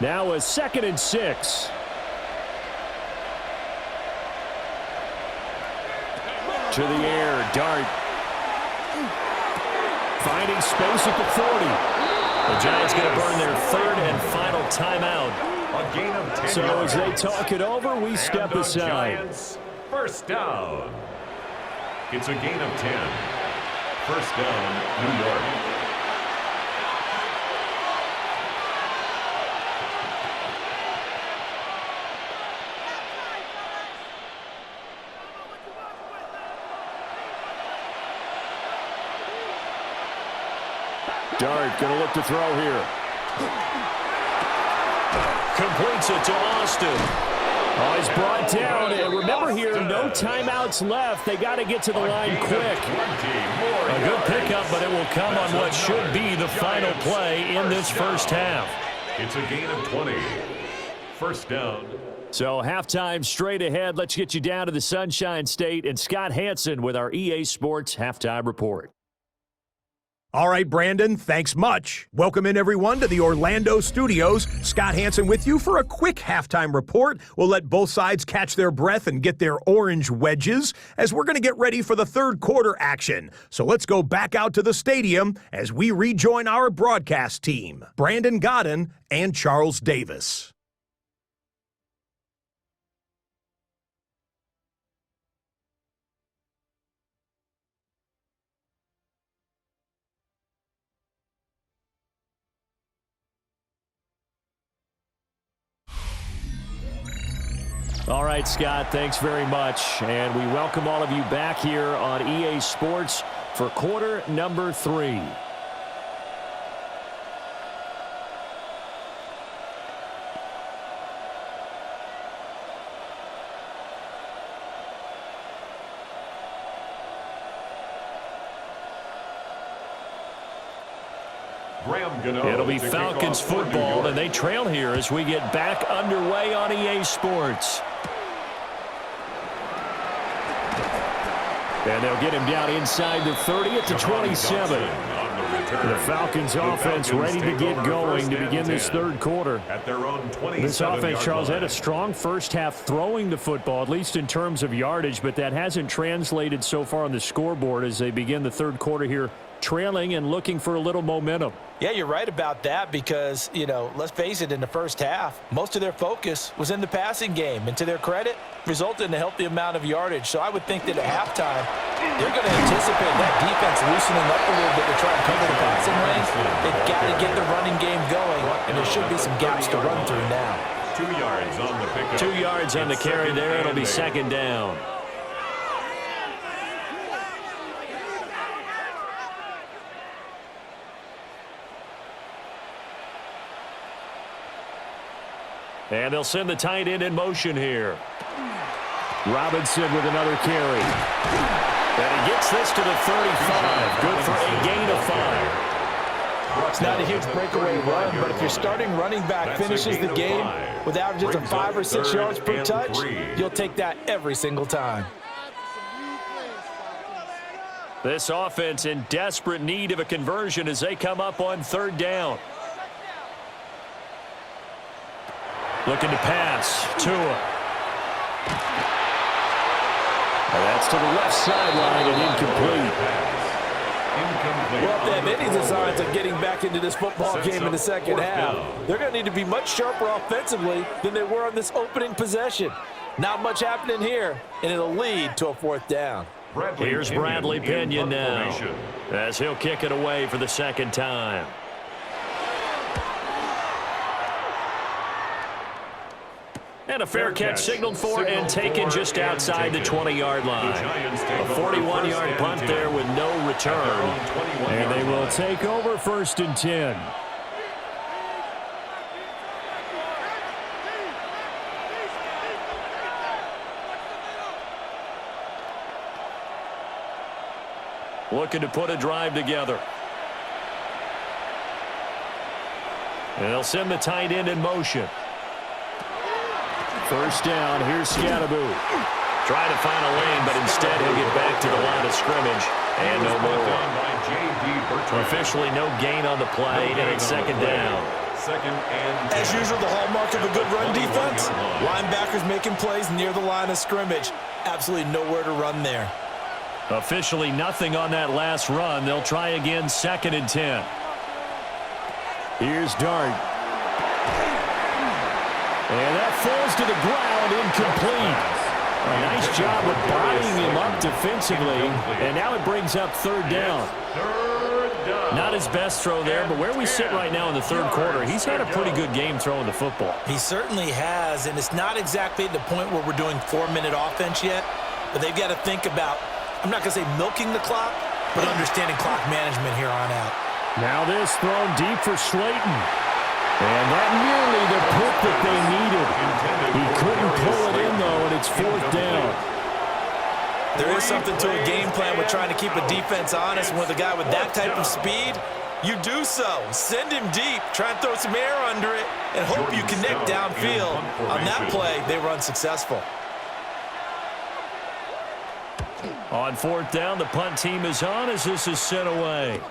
Now a 2nd and 6. To the air, Dart. Finding space at the 40. The Giants going to burn their 3rd and final timeout. A gain of 10 so yards. As they talk it over, we step aside. Giants, first down. It's a gain of 10. First down, New York. Dart going to look to throw here. Completes it to Austin. Oh, he's brought down. And remember here, no timeouts left. They got to get to the line quick. A good pickup, but it will come on what should be the final play in this first half. It's a gain of 20. First down. So halftime straight ahead. Let's get you down to the Sunshine State and Scott Hansen with our EA Sports halftime report. All right, Brandon, thanks much. Welcome in, everyone, to the Orlando studios. Scott Hansen with you for a quick halftime report. We'll let both sides catch their breath and get their orange wedges as we're going to get ready for the third quarter action. So let's go back out to the stadium as we rejoin our broadcast team, Brandon Godden and Charles Davis. All right, Scott, thanks very much. And we welcome all of you back here on EA Sports for quarter number 3. It'll be Falcons football, and they trail here as we get back underway on EA Sports. And they'll get him down inside the 30 at the 27. The Falcons offense ready to get going to begin this third quarter. This offense, Charles, had a strong first half throwing the football, at least in terms of yardage, but that hasn't translated so far on the scoreboard as they begin the third quarter here, trailing and looking for a little momentum. Yeah, you're right about that because, let's face it, in the first half, most of their focus was in the passing game. And to their credit, resulted in a healthy amount of yardage. So I would think that at halftime, they're going to anticipate that defense loosening up a little bit to try and cover the passing lanes. They've got to get the running game going, and there should be some gaps to run through now. 2 yards on the pickup. 2 yards on the carry there. It'll be second down. And they'll send the tight end in motion here. Robinson with another carry. And he gets this to the 35. Good for a gain of 5. It's not a huge breakaway run, but if your starting running back finishes the game with averages of 5 or 6 yards per touch, you'll take that every single time. This offense in desperate need of a conversion as they come up on third down. Looking to pass. Tua. And that's to the left sideline and incomplete. Well, if they have any designs of getting back into this football game in the second half, they're going to need to be much sharper offensively than they were on this opening possession. Not much happening here, and it'll lead to a fourth down. Here's Bradley Pinion now as he'll kick it away for the second time. And a fair catch signaled for and taken just outside the 20-yard line. A 41-yard punt there with no return. And they will take over first and 10. Looking to put a drive together. And they'll send the tight end in motion. First down, here's Scatteroo. Trying to find a lane, but instead he'll get back to the line of scrimmage. And no more. Officially no gain on the play, and it's second down. As usual, the hallmark of a good run defense. Linebackers making plays near the line of scrimmage. Absolutely nowhere to run there. Officially nothing on that last run. They'll try again, second and 10. Here's Dart. And that falls to the ground, incomplete. A nice job of bodying him up defensively, and now it brings up third down. Not his best throw there, but where we sit right now in the third quarter, he's had a pretty good game throwing the football. He certainly has, and it's not exactly at the point where we're doing 4-minute offense yet, but they've got to think about, I'm not going to say milking the clock, but understanding clock management here on out. Now this thrown deep for Slayton. And that nearly the pick that they needed. He couldn't pull it in, though, and it's fourth down. There is something to a game plan with trying to keep a defense honest. With a guy with that type of speed, you do so. Send him deep. Try and throw some air under it and hope you connect downfield. On that play, they were unsuccessful. On fourth down, the punt team is on as this is sent away.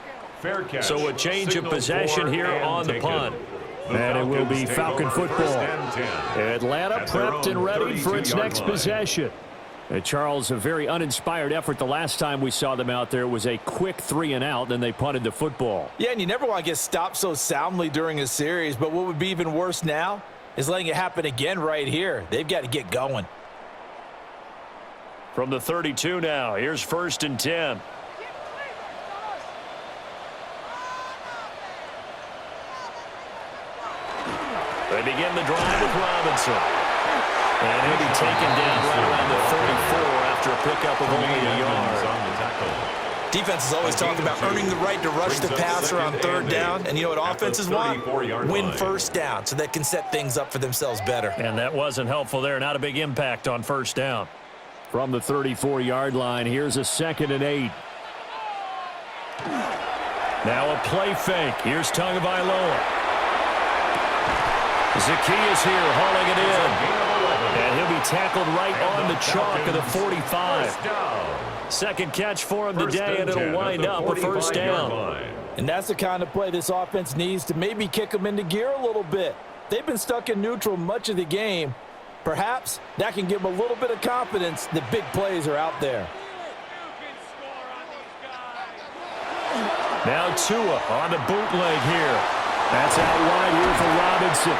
So a change of possession here on the punt. And it will be Falcon football. Atlanta prepped and ready for its next possession. Charles, a very uninspired effort the last time we saw them out there. It was a quick 3-and-out, then they punted the football. Yeah, and you never want to get stopped so soundly during a series, but what would be even worse now is letting it happen again right here. They've got to get going. From the 32 now, here's first and 10. They begin the drive with Robinson. And he'll be taken down right around the 34 after a pickup of only a yard. Defense is always talking about earning the right to rush the passer on third down. And you know what offenses want? Win first down so they can set things up for themselves better. And that wasn't helpful there. Not a big impact on first down. From the 34-yard line, here's a second and 8. Now a play fake. Here's Tagovailoa. Zacchaeus here hauling it in. And he'll be tackled right on the chalk of the 45. Second catch for him today, and it'll wind up a first down. And that's the kind of play this offense needs to maybe kick them into gear a little bit. They've been stuck in neutral much of the game. Perhaps that can give them a little bit of confidence that big plays are out there. Now Tua on the bootleg here. That's out wide here for Robinson.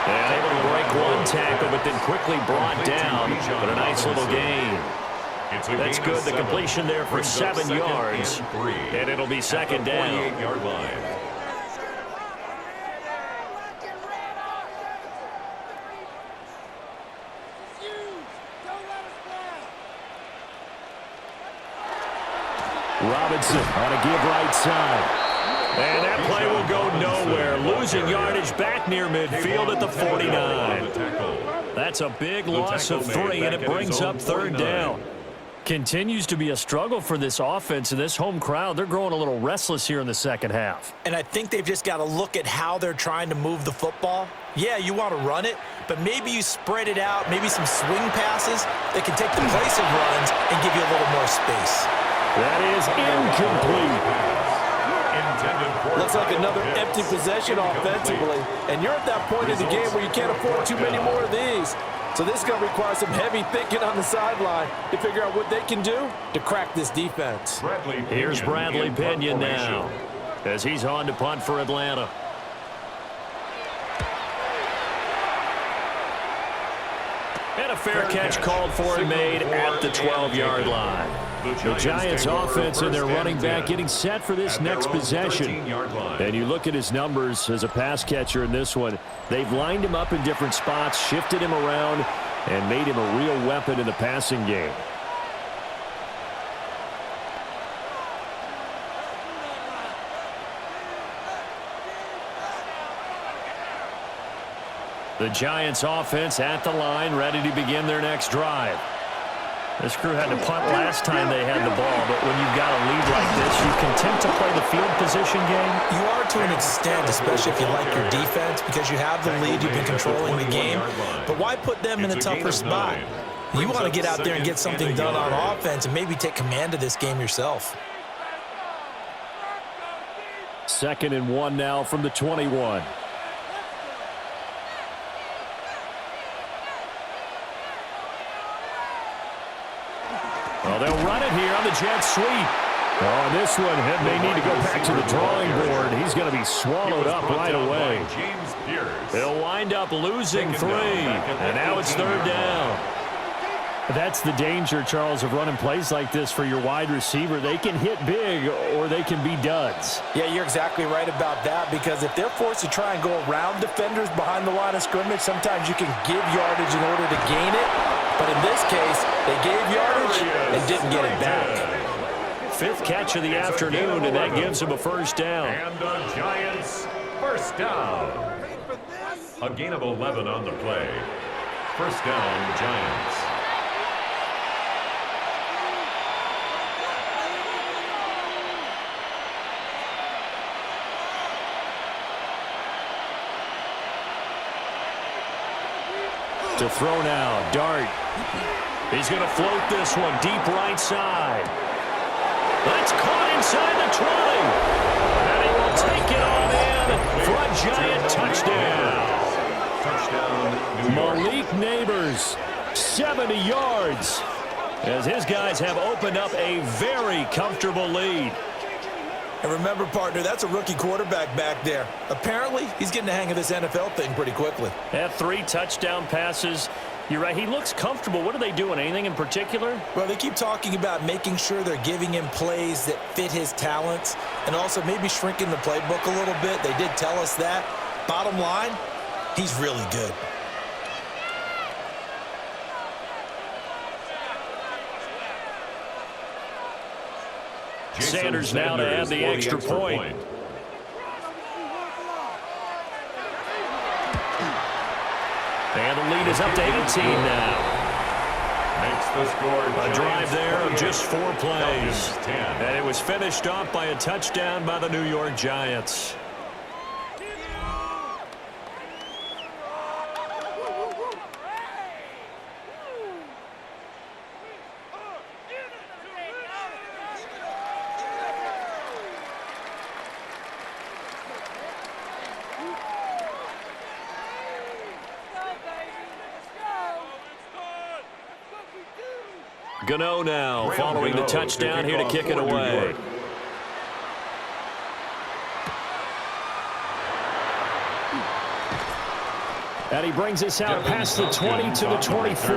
And able to break one tackle, but then quickly brought down. But a nice little gain. That's good. The completion there for 7 yards. And it'll be second down. Robinson on a give right side. And that play will go nowhere. Losing yardage back near midfield at the 49. That's a big loss of 3, and it brings up third down. Continues to be a struggle for this offense, and this home crowd, they're growing a little restless here in the second half. And I think they've just got to look at how they're trying to move the football. Yeah, you want to run it, but maybe you spread it out, maybe some swing passes that can take the place of runs and give you a little more space. That is incomplete. Looks like another empty possession offensively. And you're at that point in the game where you can't afford too many more of these. So this is going to require some heavy thinking on the sideline to figure out what they can do to crack this defense. Here's Bradley Pinion now as he's on to punt for Atlanta. And a fair catch called for and made at the 12-yard line. The Giants offense and their running back getting set for this next possession. And you look at his numbers as a pass catcher in this one. They've lined him up in different spots, shifted him around, and made him a real weapon in the passing game. The Giants offense at the line, ready to begin their next drive. This crew had to punt last time they had the ball, but when you've got a lead like this, you content to play the field position game? You are to an extent, especially if you like your defense, because you have the lead, you've been controlling the game. But why put them in a tougher spot? You want to get out there and get something done on offense and maybe take command of this game yourself. 2nd and 1 now from the 21. Well, they'll run it here on the jet sweep. Oh, this one may need to go back to the drawing board. He's going to be swallowed up right away. They'll wind up losing 3, and now it's 3rd down. That's the danger, Charles, of running plays like this for your wide receiver. They can hit big or they can be duds. Yeah, you're exactly right about that, because if they're forced to try and go around defenders behind the line of scrimmage, sometimes you can give yardage in order to gain it. But in this case, they gave yardage and didn't get it back. 5th catch of the afternoon, and that gives them a 1st down. And the Giants, 1st down. A gain of 11 on the play. 1st down, Giants. To throw now, Dart. He's going to float this one deep right side. That's caught inside the 20. And he will take it on in for a Giant touchdown. Malik Neighbors, 70 yards, as his guys have opened up a very comfortable lead. And remember, partner, that's a rookie quarterback back there. Apparently, he's getting the hang of this NFL thing pretty quickly. Had 3 touchdown passes. You're right, he looks comfortable. What are they doing? Anything in particular? Well, they keep talking about making sure they're giving him plays that fit his talents and also maybe shrinking the playbook a little bit. They did tell us that. Bottom line, he's really good. Sanders now to add the extra point. And the lead is up to 18 now. Makes the score. A drive there of just 4 plays. And it was finished off by a touchdown by the New York Giants. Gano now following the touchdown here to kick it away. And he brings us out past the 20 to the 24.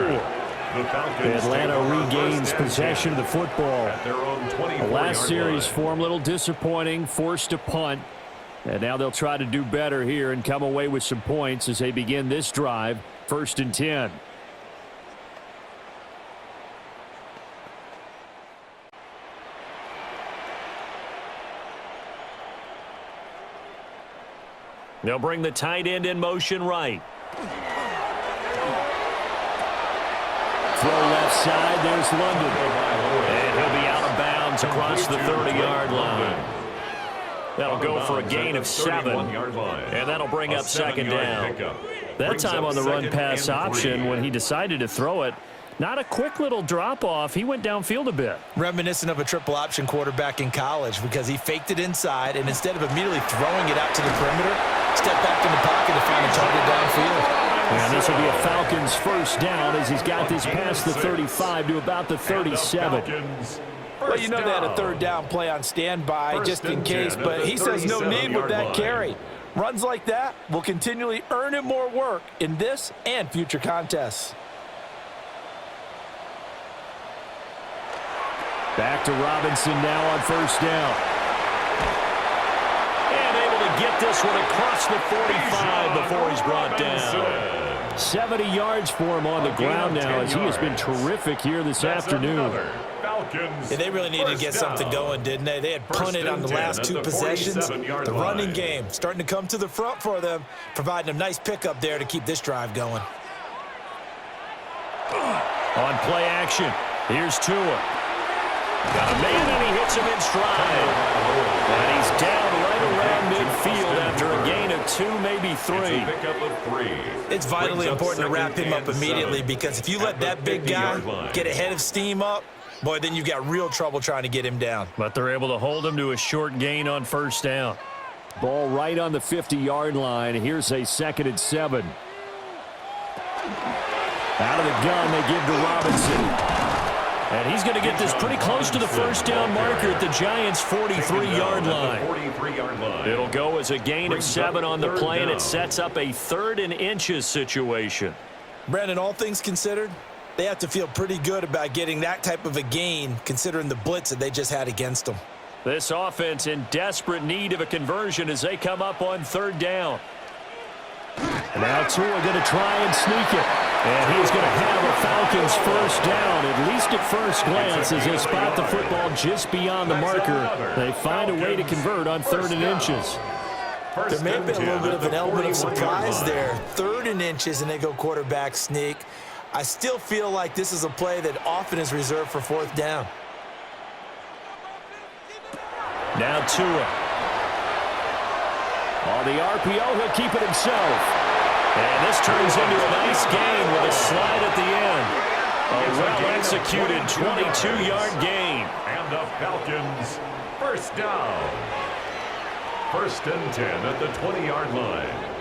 Atlanta regains possession of the football. The last series for him, a little disappointing, forced to punt. And now they'll try to do better here and come away with some points as they begin this drive, 1st and 10. They'll bring the tight end in motion right. Throw left side, there's London. And he'll be out of bounds across the 30-yard line. That'll go for a gain of 7. And that'll bring up 2nd down. That time on the run-pass option when he decided to throw it. Not a quick little drop-off. He went downfield a bit. Reminiscent of a triple-option quarterback in college because he faked it inside, and instead of immediately throwing it out to the perimeter, stepped back in the pocket to find a target downfield. And this will be a Falcons 1st down as he's got this past the 35 to about the 37. Well, you know they had a 3rd down play on standby just in case, but he says no need with that carry. Runs like that will continually earn him more work in this and future contests. Back to Robinson now on 1st down. And able to get this one across the 45 before he's brought down. 70 yards for him on the ground now as he has been terrific here this afternoon. Yeah, they really needed to get something going, didn't they? They had punted on the last 2 possessions. The running game starting to come to the front for them, providing a nice pickup there to keep this drive going. On play action. Here's Tua. Got a man, and he hits him in stride. And he's down right around midfield after a gain of 2, maybe 3. It's a pickup of 3. It's vitally important to wrap him up immediately because if you let that big guy get ahead of steam up, boy, then you've got real trouble trying to get him down. But they're able to hold him to a short gain on first down. Ball right on the 50-yard line. Here's a 2nd and 7. Out of the gun, they give to Robinson. And he's going to get this pretty close to the first down marker at the Giants' 43-yard line. It'll go as a gain of 7 on the play, and it sets up a 3rd and inches situation. Brandon, all things considered, they have to feel pretty good about getting that type of a gain considering the blitz that they just had against them. This offense in desperate need of a conversion as they come up on 3rd down. And now Tua going to try and sneak it. And he's going to have a Falcons first down, at least at first glance, as they spot the football just beyond the marker. They find a way to convert on 3rd and inches. There may have been a little bit of an element of surprise there. 3rd and inches, and they go quarterback sneak. I still feel like this is a play that often is reserved for 4th down. Now Tua. On the RPO, he'll keep it himself. And this turns into a nice gain with a slide at the end. A well-executed 22-yard gain. And the Falcons, first down. 1st and 10 at the 20-yard line.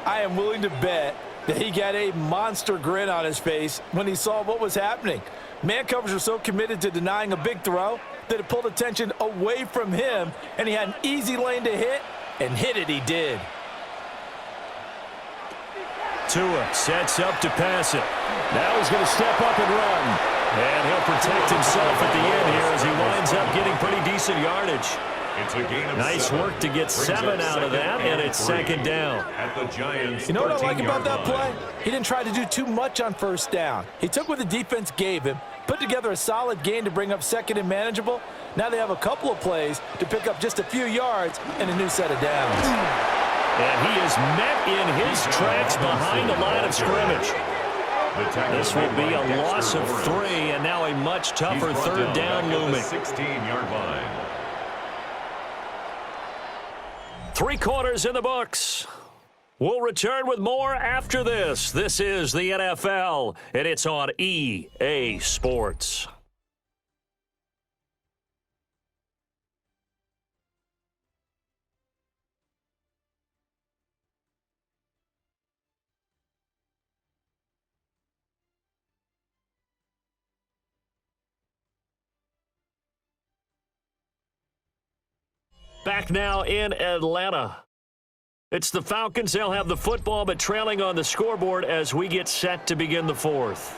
I am willing to bet that he got a monster grin on his face when he saw what was happening. Man covers are so committed to denying a big throw that it pulled attention away from him, and he had an easy lane to hit, and hit it he did. Tua sets up to pass it. Now he's going to step up and run. And he'll protect himself at the end here as he winds up getting pretty decent yardage. It's a gain of nice 7. work to get 7 out of that, and it's 2nd down. At the Giants' you know what I like about that line. play? He didn't try to do too much on first down. He took what the defense gave him, put together a solid gain to bring up 2nd and manageable. Now they have a couple of plays to pick up just a few yards and a new set of downs. And he is met in his tracks behind the line of scrimmage. This will be a loss of 3, and now a much tougher 3rd down looming. 16-yard line. 3 quarters in the books. We'll return with more after this. This is the NFL, and it's on EA Sports. Back now in Atlanta. It's the Falcons. They'll have the football, but trailing on the scoreboard as we get set to begin the 4th.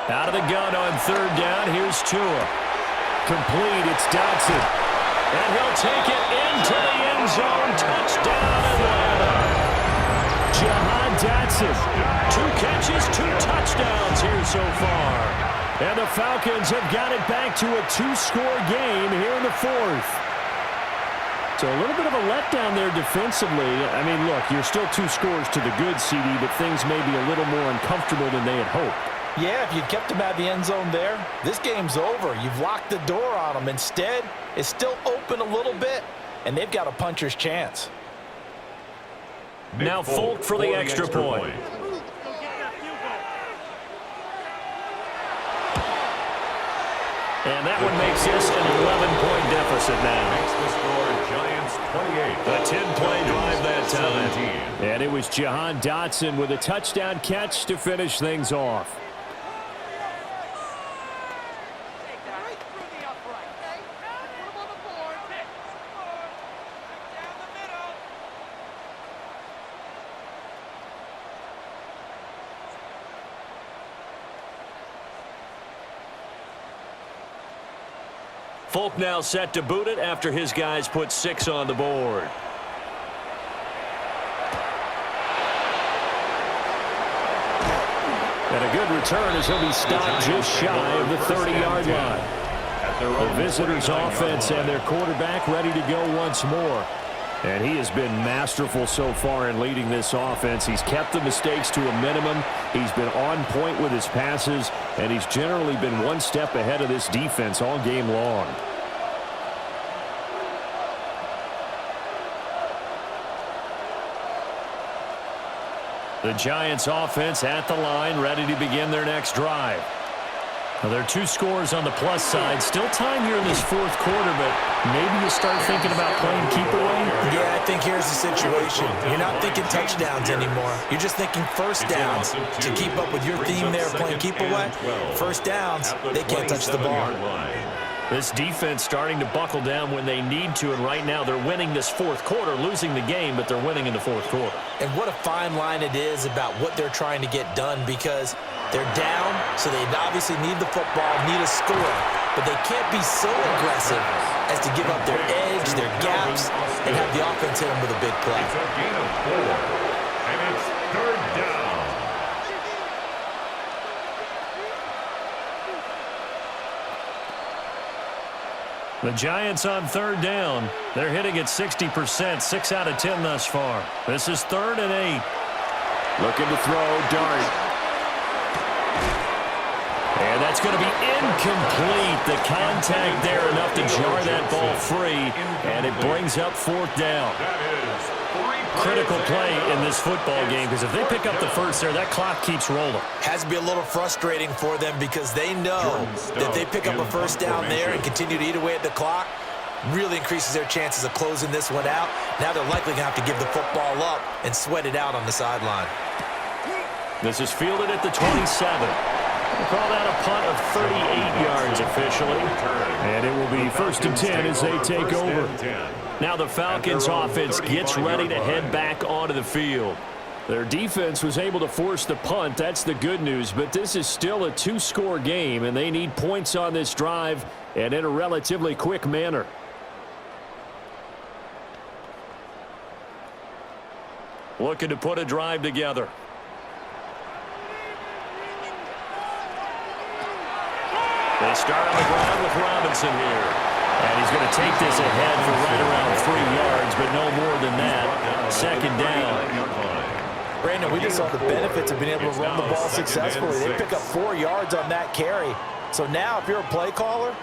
Out of the gun on 3rd down. Here's Tua. Complete. It's Dotson. And he'll take it into the end zone. Touchdown, Atlanta. Jahan Dotson. 2 catches, 2 touchdowns here so far. And the Falcons have got it back to a 2-score game here in the 4th. So a little bit of a letdown there defensively. I mean, look, you're still 2 scores to the good, CD, but things may be a little more uncomfortable than they had hoped. Yeah, if you'd kept them out of the end zone there, this game's over. You've locked the door on them. Instead, it's still open a little bit, and they've got a puncher's chance. Now Folk for the extra point. And that one makes this an 11-point deficit now. Makes the score Giants 28. A 10-play drive that time. And it was Jahan Dotson with a touchdown catch to finish things off. Folk now set to boot it after his guys put 6 on the board. And a good return as he'll be stopped just shy of the 30-yard line. The visitors' offense and their quarterback ready to go once more. And he has been masterful so far in leading this offense. He's kept the mistakes to a minimum. He's been on point with his passes, and he's generally been one step ahead of this defense all game long. The Giants offense at the line, ready to begin their next drive. Well, there are 2 scores on the plus side. Still time here in this fourth quarter, but maybe you start thinking about playing keep away? Yeah, I think here's the situation. You're not thinking touchdowns anymore. You're just thinking first downs. To keep up with your theme there of playing keep away, first downs, they can't touch the ball. This defense starting to buckle down when they need to, and right now they're winning this fourth quarter, losing the game, but they're winning in the fourth quarter. And what a fine line it is about what they're trying to get done, because they're down, so they obviously need the football, need a score, but they can't be so aggressive as to give up their edge, their gaps, and have the offense hit them with a big play. It's a gain of 4, and it's 3rd down. The Giants on 3rd down. They're hitting at 60%, 6 out of 10 thus far. This is 3rd and 8. Looking to throw, Dart. And that's going to be incomplete. The contact there enough to jar that ball free, and it brings up 4th down. Critical play in this football game, because if they pick up the first there, that clock keeps rolling. Has to be a little frustrating for them, because they know that they pick up a first down there and continue to eat away at the clock, really increases their chances of closing this one out. Now they're likely going to have to give the football up and sweat it out on the sideline. This is fielded at the 27. We'll call that a punt of 38 yards officially. And it will be 1st and 10 as they take over. Now the Falcons offense gets ready to head back onto the field. Their defense was able to force the punt. That's the good news. But this is still a 2-score game, and they need points on this drive and in a relatively quick manner. Looking to put a drive together. They start on the ground with Robinson here. And he's going to take this ahead for right around 3 yards, but no more than that. 2nd down. Brandon, we just saw the benefits of being able to run the ball successfully. They pick up 4 yards on that carry. So now if you're a play caller,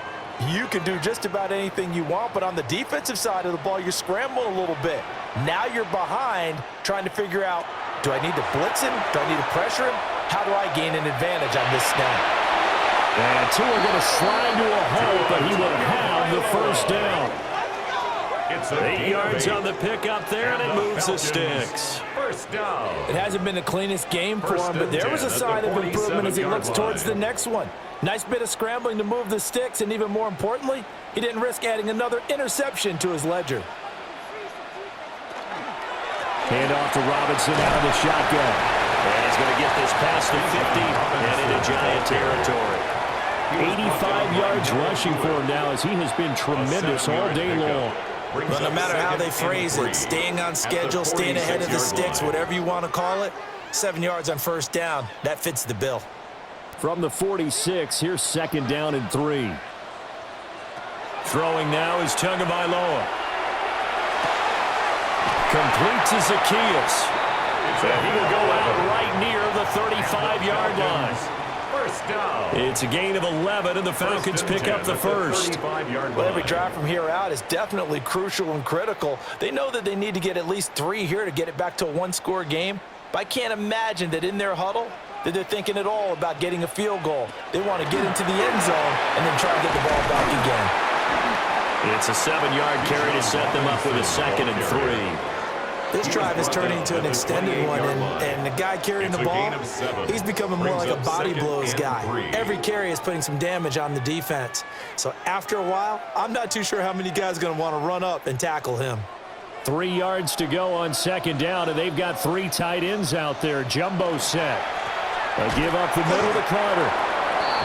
you can do just about anything you want, but on the defensive side of the ball, you're scrambling a little bit. Now you're behind trying to figure out, do I need to blitz him? Do I need to pressure him? How do I gain an advantage on this snap? And Tua going to slide to a halt, but he will have the first down. It's 8 yards on the pickup there, and it moves the sticks. First down. It hasn't been the cleanest game for him, but there was a sign of improvement as he looks towards the next one. Nice bit of scrambling to move the sticks, and even more importantly, he didn't risk adding another interception to his ledger. Hand off to Robinson out of the shotgun. And he's going to get this past the 50 and into Giant territory. 85 yards rushing for him now, as he has been tremendous all day long. Well, no matter how they phrase it, staying on schedule, staying ahead of the sticks, whatever you want to call it, 7 yards on first down, that fits the bill. From the 46, here's 2nd down and 3. Throwing now is Tagovailoa. Complete to Zacchaeus. And he will go out right near the 35-yard line. First down. It's a gain of 11, and the Falcons pick up the first. Well, every drive from here out is definitely crucial and critical. They know that they need to get at least 3 here to get it back to a 1-score game. But I can't imagine that in their huddle that they're thinking at all about getting a field goal. They want to get into the end zone and then try to get the ball back again. It's a 7-yard carry to set them up with a 2nd and 3. This drive is turning into an extended one, and the guy carrying the ball, he's becoming more like a body blows guy. Every carry is putting some damage on the defense. So after a while, I'm not too sure how many guys are going to want to run up and tackle him. 3 yards to go on 2nd down, and they've got 3 tight ends out there. Jumbo set. A give up the middle to Carter.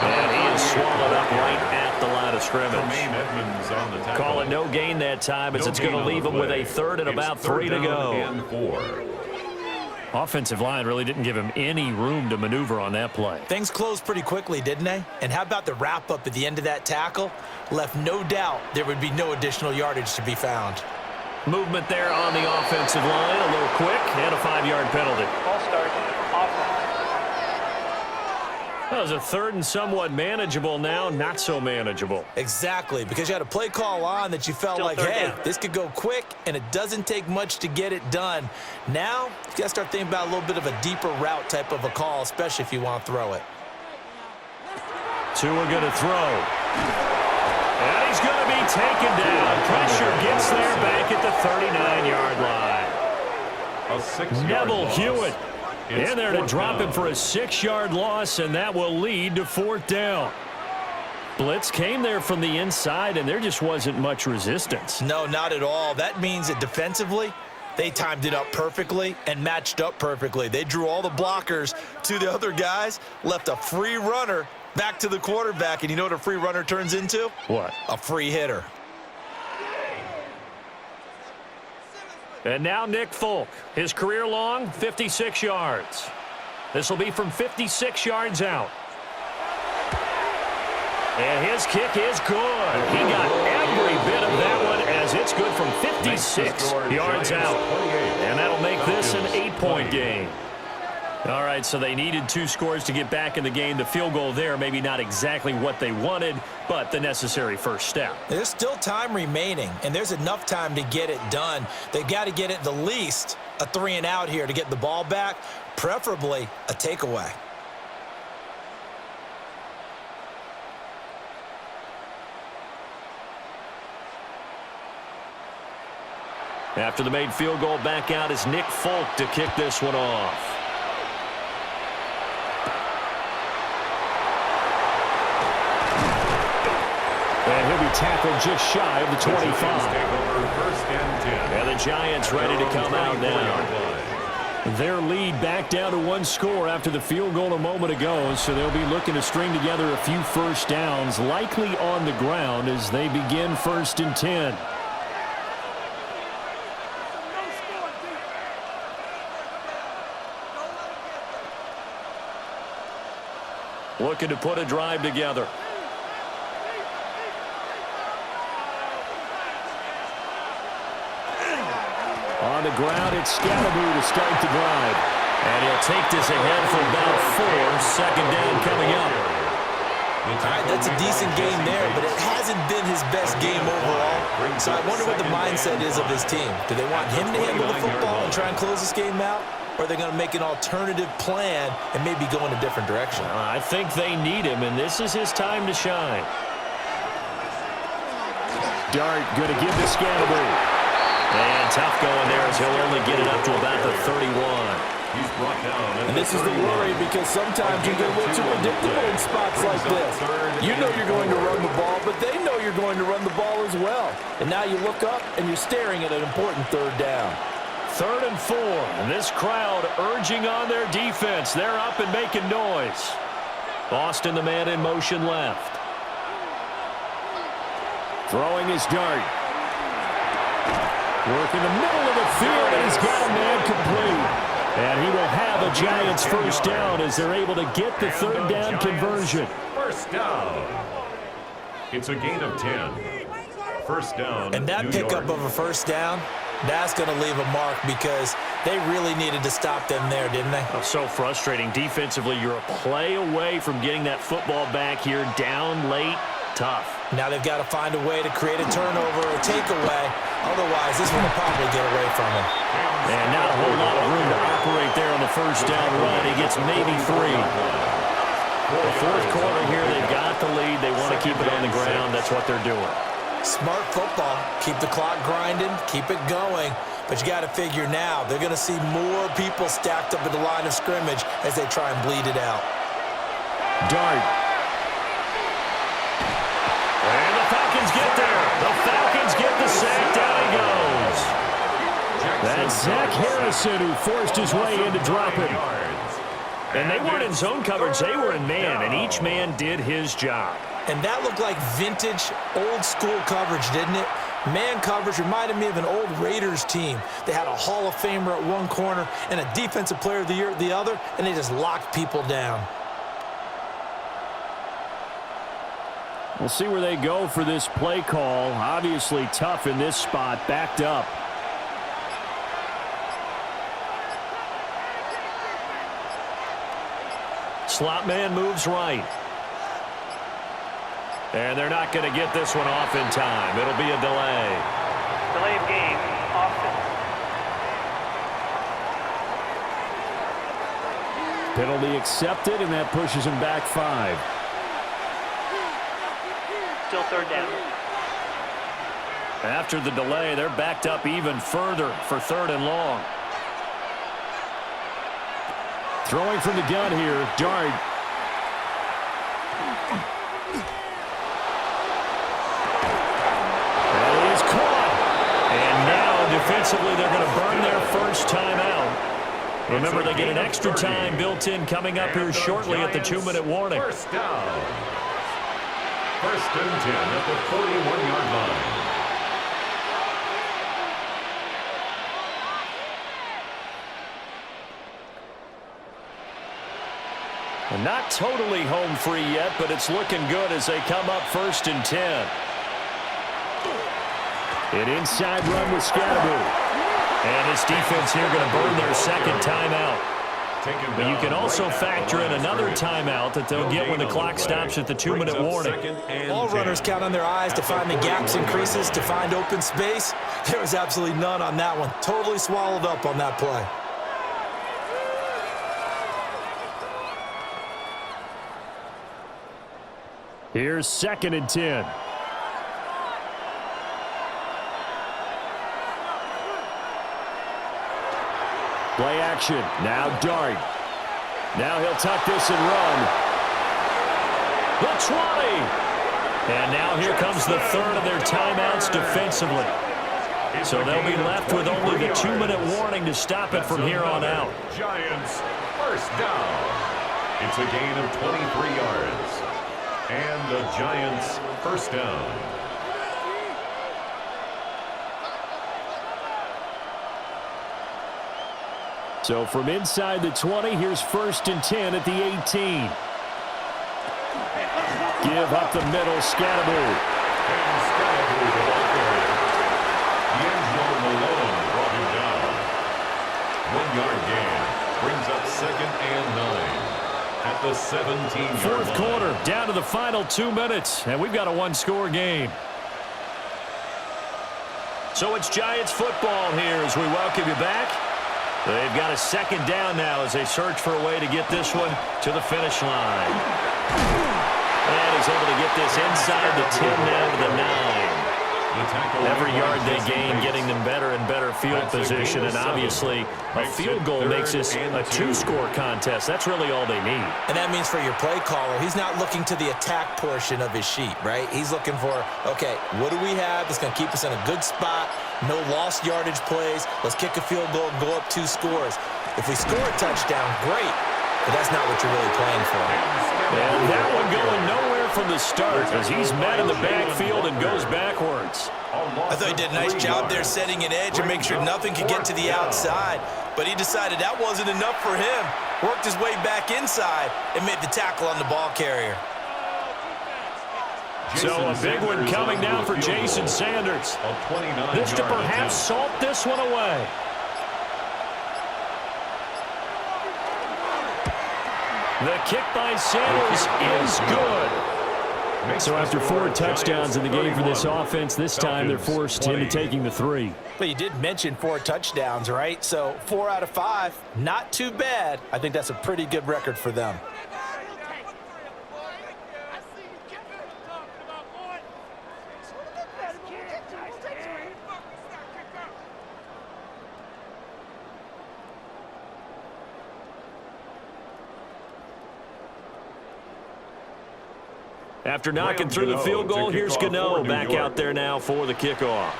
And he is swallowed up right at the line of scrimmage. Calling no gain that time, as it's going to leave him with a 3rd and about 3 to go. Offensive line really didn't give him any room to maneuver on that play. Things closed pretty quickly, didn't they? And how about the wrap-up at the end of that tackle? Left no doubt there would be no additional yardage to be found. Movement there on the offensive line, a little quick, and a 5-yard penalty. Ball start, offense. That was a third and somewhat manageable, now not so manageable. Exactly, because you had a play call on that you felt Still like, third hey, down. this could go quick, and it doesn't take much to get it done. Now, you got to start thinking about a little bit of a deeper route type of a call, especially if you want to throw it. Tua going to throw. And he's going to be taken down. Pressure gets there back at the 39-yard line. A 6-yard Neville loss. Hewitt It's in there to 4th drop down. him for a 6-yard loss, and that will lead to 4th down. Blitz came there from the inside, and there just wasn't much resistance. No, not at all. That means that defensively, they timed it up perfectly and matched up perfectly. They drew all the blockers to the other guys, left a free runner back to the quarterback, and you know what a free runner turns into? What? A free hitter. And now Nick Folk, his career long, 56 yards. This will be from 56 yards out. And his kick is good. He got every bit of that one as it's good from 56 yards out. And that'll make this an 8-point game. All right, so they needed 2 scores to get back in the game. The field goal there, maybe not exactly what they wanted, but the necessary first step. There's still time remaining, and there's enough time to get it done. They've got to get it the least a 3-and-out here to get the ball back, preferably a takeaway. After the made field goal, back out is Nick Folk to kick this one off. And he'll be tackled just shy of the 25. First and 10. And the Giants ready to come out now. Their lead back down to 1 score after the field goal a moment ago, so they'll be looking to string together a few first downs, likely on the ground as they begin 1st and 10. Looking to put a drive together. On the ground, it's Scalaboo to start the drive. And he'll take this ahead for about 4. Second down coming up. All right, that's a decent game there, but it hasn't been his best game overall. So I wonder what the mindset is of his team. Do they want him to handle the football and try and close this game out? Or are they going to make an alternative plan and maybe go in a different direction? I think they need him, and this is his time to shine. Dart going to give to Scalaboo. And tough going there as he'll only get it up to about the 31. He's brought down. And this is the worry because sometimes you get a little too predictable in spots like this. You know you're going to run the ball, but they know you're going to run the ball as well. And now you look up and you're staring at an important 3rd down. 3rd and 4. And this crowd urging on their defense. They're up and making noise. Boston, the man in motion left. Throwing his Dart. Work in the middle of the field, and he's got a man complete. And he will have a Giants first down as they're able to get the 3rd down conversion. First down. It's a gain of 10. First down. And that New pickup York. of a first down, that's going to leave a mark because they really needed to stop them there, didn't they? Oh, so frustrating. Defensively, you're a play away from getting that football back here. Down late, tough. Now they've got to find a way to create a turnover or a takeaway. Otherwise, this one will probably get away from him. And not a whole lot of room to operate there on the first down run. He gets maybe 3. The 4th quarter here, they've got the lead. They want to keep it on the ground. That's what they're doing. Smart football. Keep the clock grinding. Keep it going. But you got to figure now, they're going to see more people stacked up at the line of scrimmage as they try and bleed it out. Dart. And the Falcons get there. The Falcons get the sack. Down he goes. That's Zach Harrison who forced his way in to drop it. And they weren't in zone coverage. They were in man, and each man did his job. And that looked like vintage, old-school coverage, didn't it? Man coverage reminded me of an old Raiders team. They had a Hall of Famer at one corner and a Defensive Player of the Year at the other, and they just locked people down. We'll see where they go for this play call. Obviously tough in this spot, backed up. Slot man moves right. And they're not going to get this one off in time. It'll be a delay. Delay of game. Offense. Penalty accepted, and that pushes him back 5. Still third down. After the delay, they're backed up even further for 3rd and long. Throwing from the gun here, Dart. And he is caught. And now, defensively, they're going to burn their first timeout. Remember, they get an extra time built in coming up here shortly at the 2-minute warning. First down. 1st and 10 at the 41-yard line. And not totally home free yet, but it's looking good as they come up 1st and 10. An inside run with Scatteroo. And his defense here going to burn their 2nd timeout. But you can also factor in another timeout that they'll get when the clock stops at the 2-minute warning. All runners count on their eyes to find the gaps and creases, to find open space. There was absolutely none on that one. Totally swallowed up on that play. Here's 2nd and 10. Play action. Now Dart. Now he'll tuck this and run. The 20. And now here comes the 3rd of their timeouts defensively. So they'll be left with only the 2-minute warning to stop it from here on out. Giants first down. It's a gain of 23 yards. And the Giants first down. So from inside the 20, here's 1st and 10 at the 18. Give up the middle, Scatteroo. And Scatteroo the ball carrier. D'Angelo Malone brought him down. 1-yard gain. Brings up 2nd and 9 at the 17-yard line. 4th quarter, down to the final 2 minutes, and we've got a 1-score game. So it's Giants football here as we welcome you back. They've got a 2nd down now as they search for a way to get this one to the finish line. And he's able to get this inside the 10 down to the 9. Every yard they gain, getting them better and better field position, and obviously a field goal makes this a 2-score contest. That's really all they need. And that means for your play caller, he's not looking to the attack portion of his sheet, right? He's looking for, okay, what do we have that's going to keep us in a good spot? No lost yardage plays. Let's kick a field goal and go up 2 scores. If we score a touchdown, great, but that's not what you're really playing for. And that one going nowhere from the start as he's met in the backfield and goes backwards. I thought he did a nice job there setting an edge and make sure nothing could get to the outside, but he decided that wasn't enough for him. Worked his way back inside and made the tackle on the ball carrier. So a big one coming down for Jason Sanders. This to perhaps salt this one away. The kick by Sanders is good. So after 4 touchdowns in the game for this offense, this time they're forced into taking the 3. But you did mention 4 touchdowns, right? So 4 out of 5, not too bad. I think that's a pretty good record for them. After knocking through the field goal, here's Gano back out there now for the kickoff.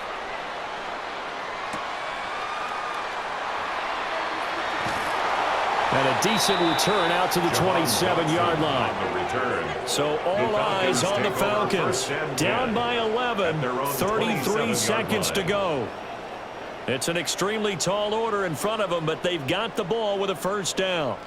And a decent return out to the 27-yard line. So all eyes on the Falcons. Down by 11, 33 seconds to go. It's an extremely tall order in front of them, but they've got the ball with a first down.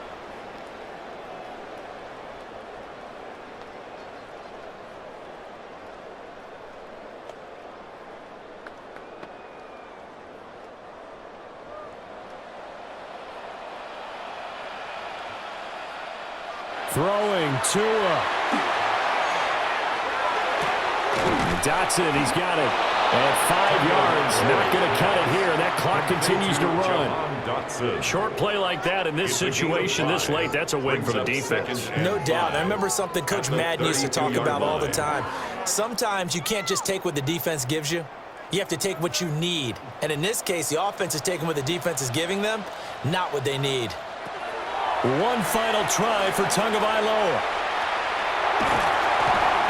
Throwing Tua. Dotson, he's got it. At 5 yards, not going to cut it here. That clock continues to run. Short play like that in this situation this late, that's a win for the defense. No doubt. I remember something Coach Madden used to talk about all the time. Sometimes you can't just take what the defense gives you. You have to take what you need. And in this case, the offense is taking what the defense is giving them, not what they need. One final try for Tagovailoa.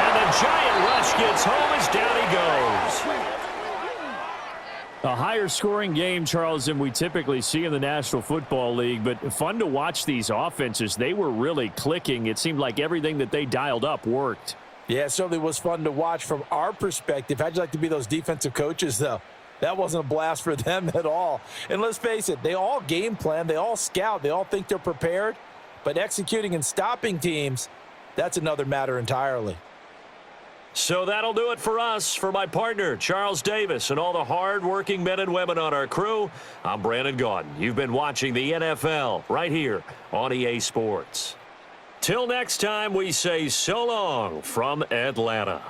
And the giant rush gets home as down he goes. A higher scoring game, Charles, than we typically see in the National Football League, but fun to watch these offenses. They were really clicking. It seemed like everything that they dialed up worked. Yeah, it certainly was fun to watch from our perspective. How'd you like to be those defensive coaches, though? That wasn't a blast for them at all. And let's face it, they all game plan, they all scout, they all think they're prepared. But executing and stopping teams, that's another matter entirely. So that'll do it for us. For my partner, Charles Davis, and all the hard-working men and women on our crew, I'm Brandon Gaudin. You've been watching the NFL right here on EA Sports. Till next time, we say so long from Atlanta.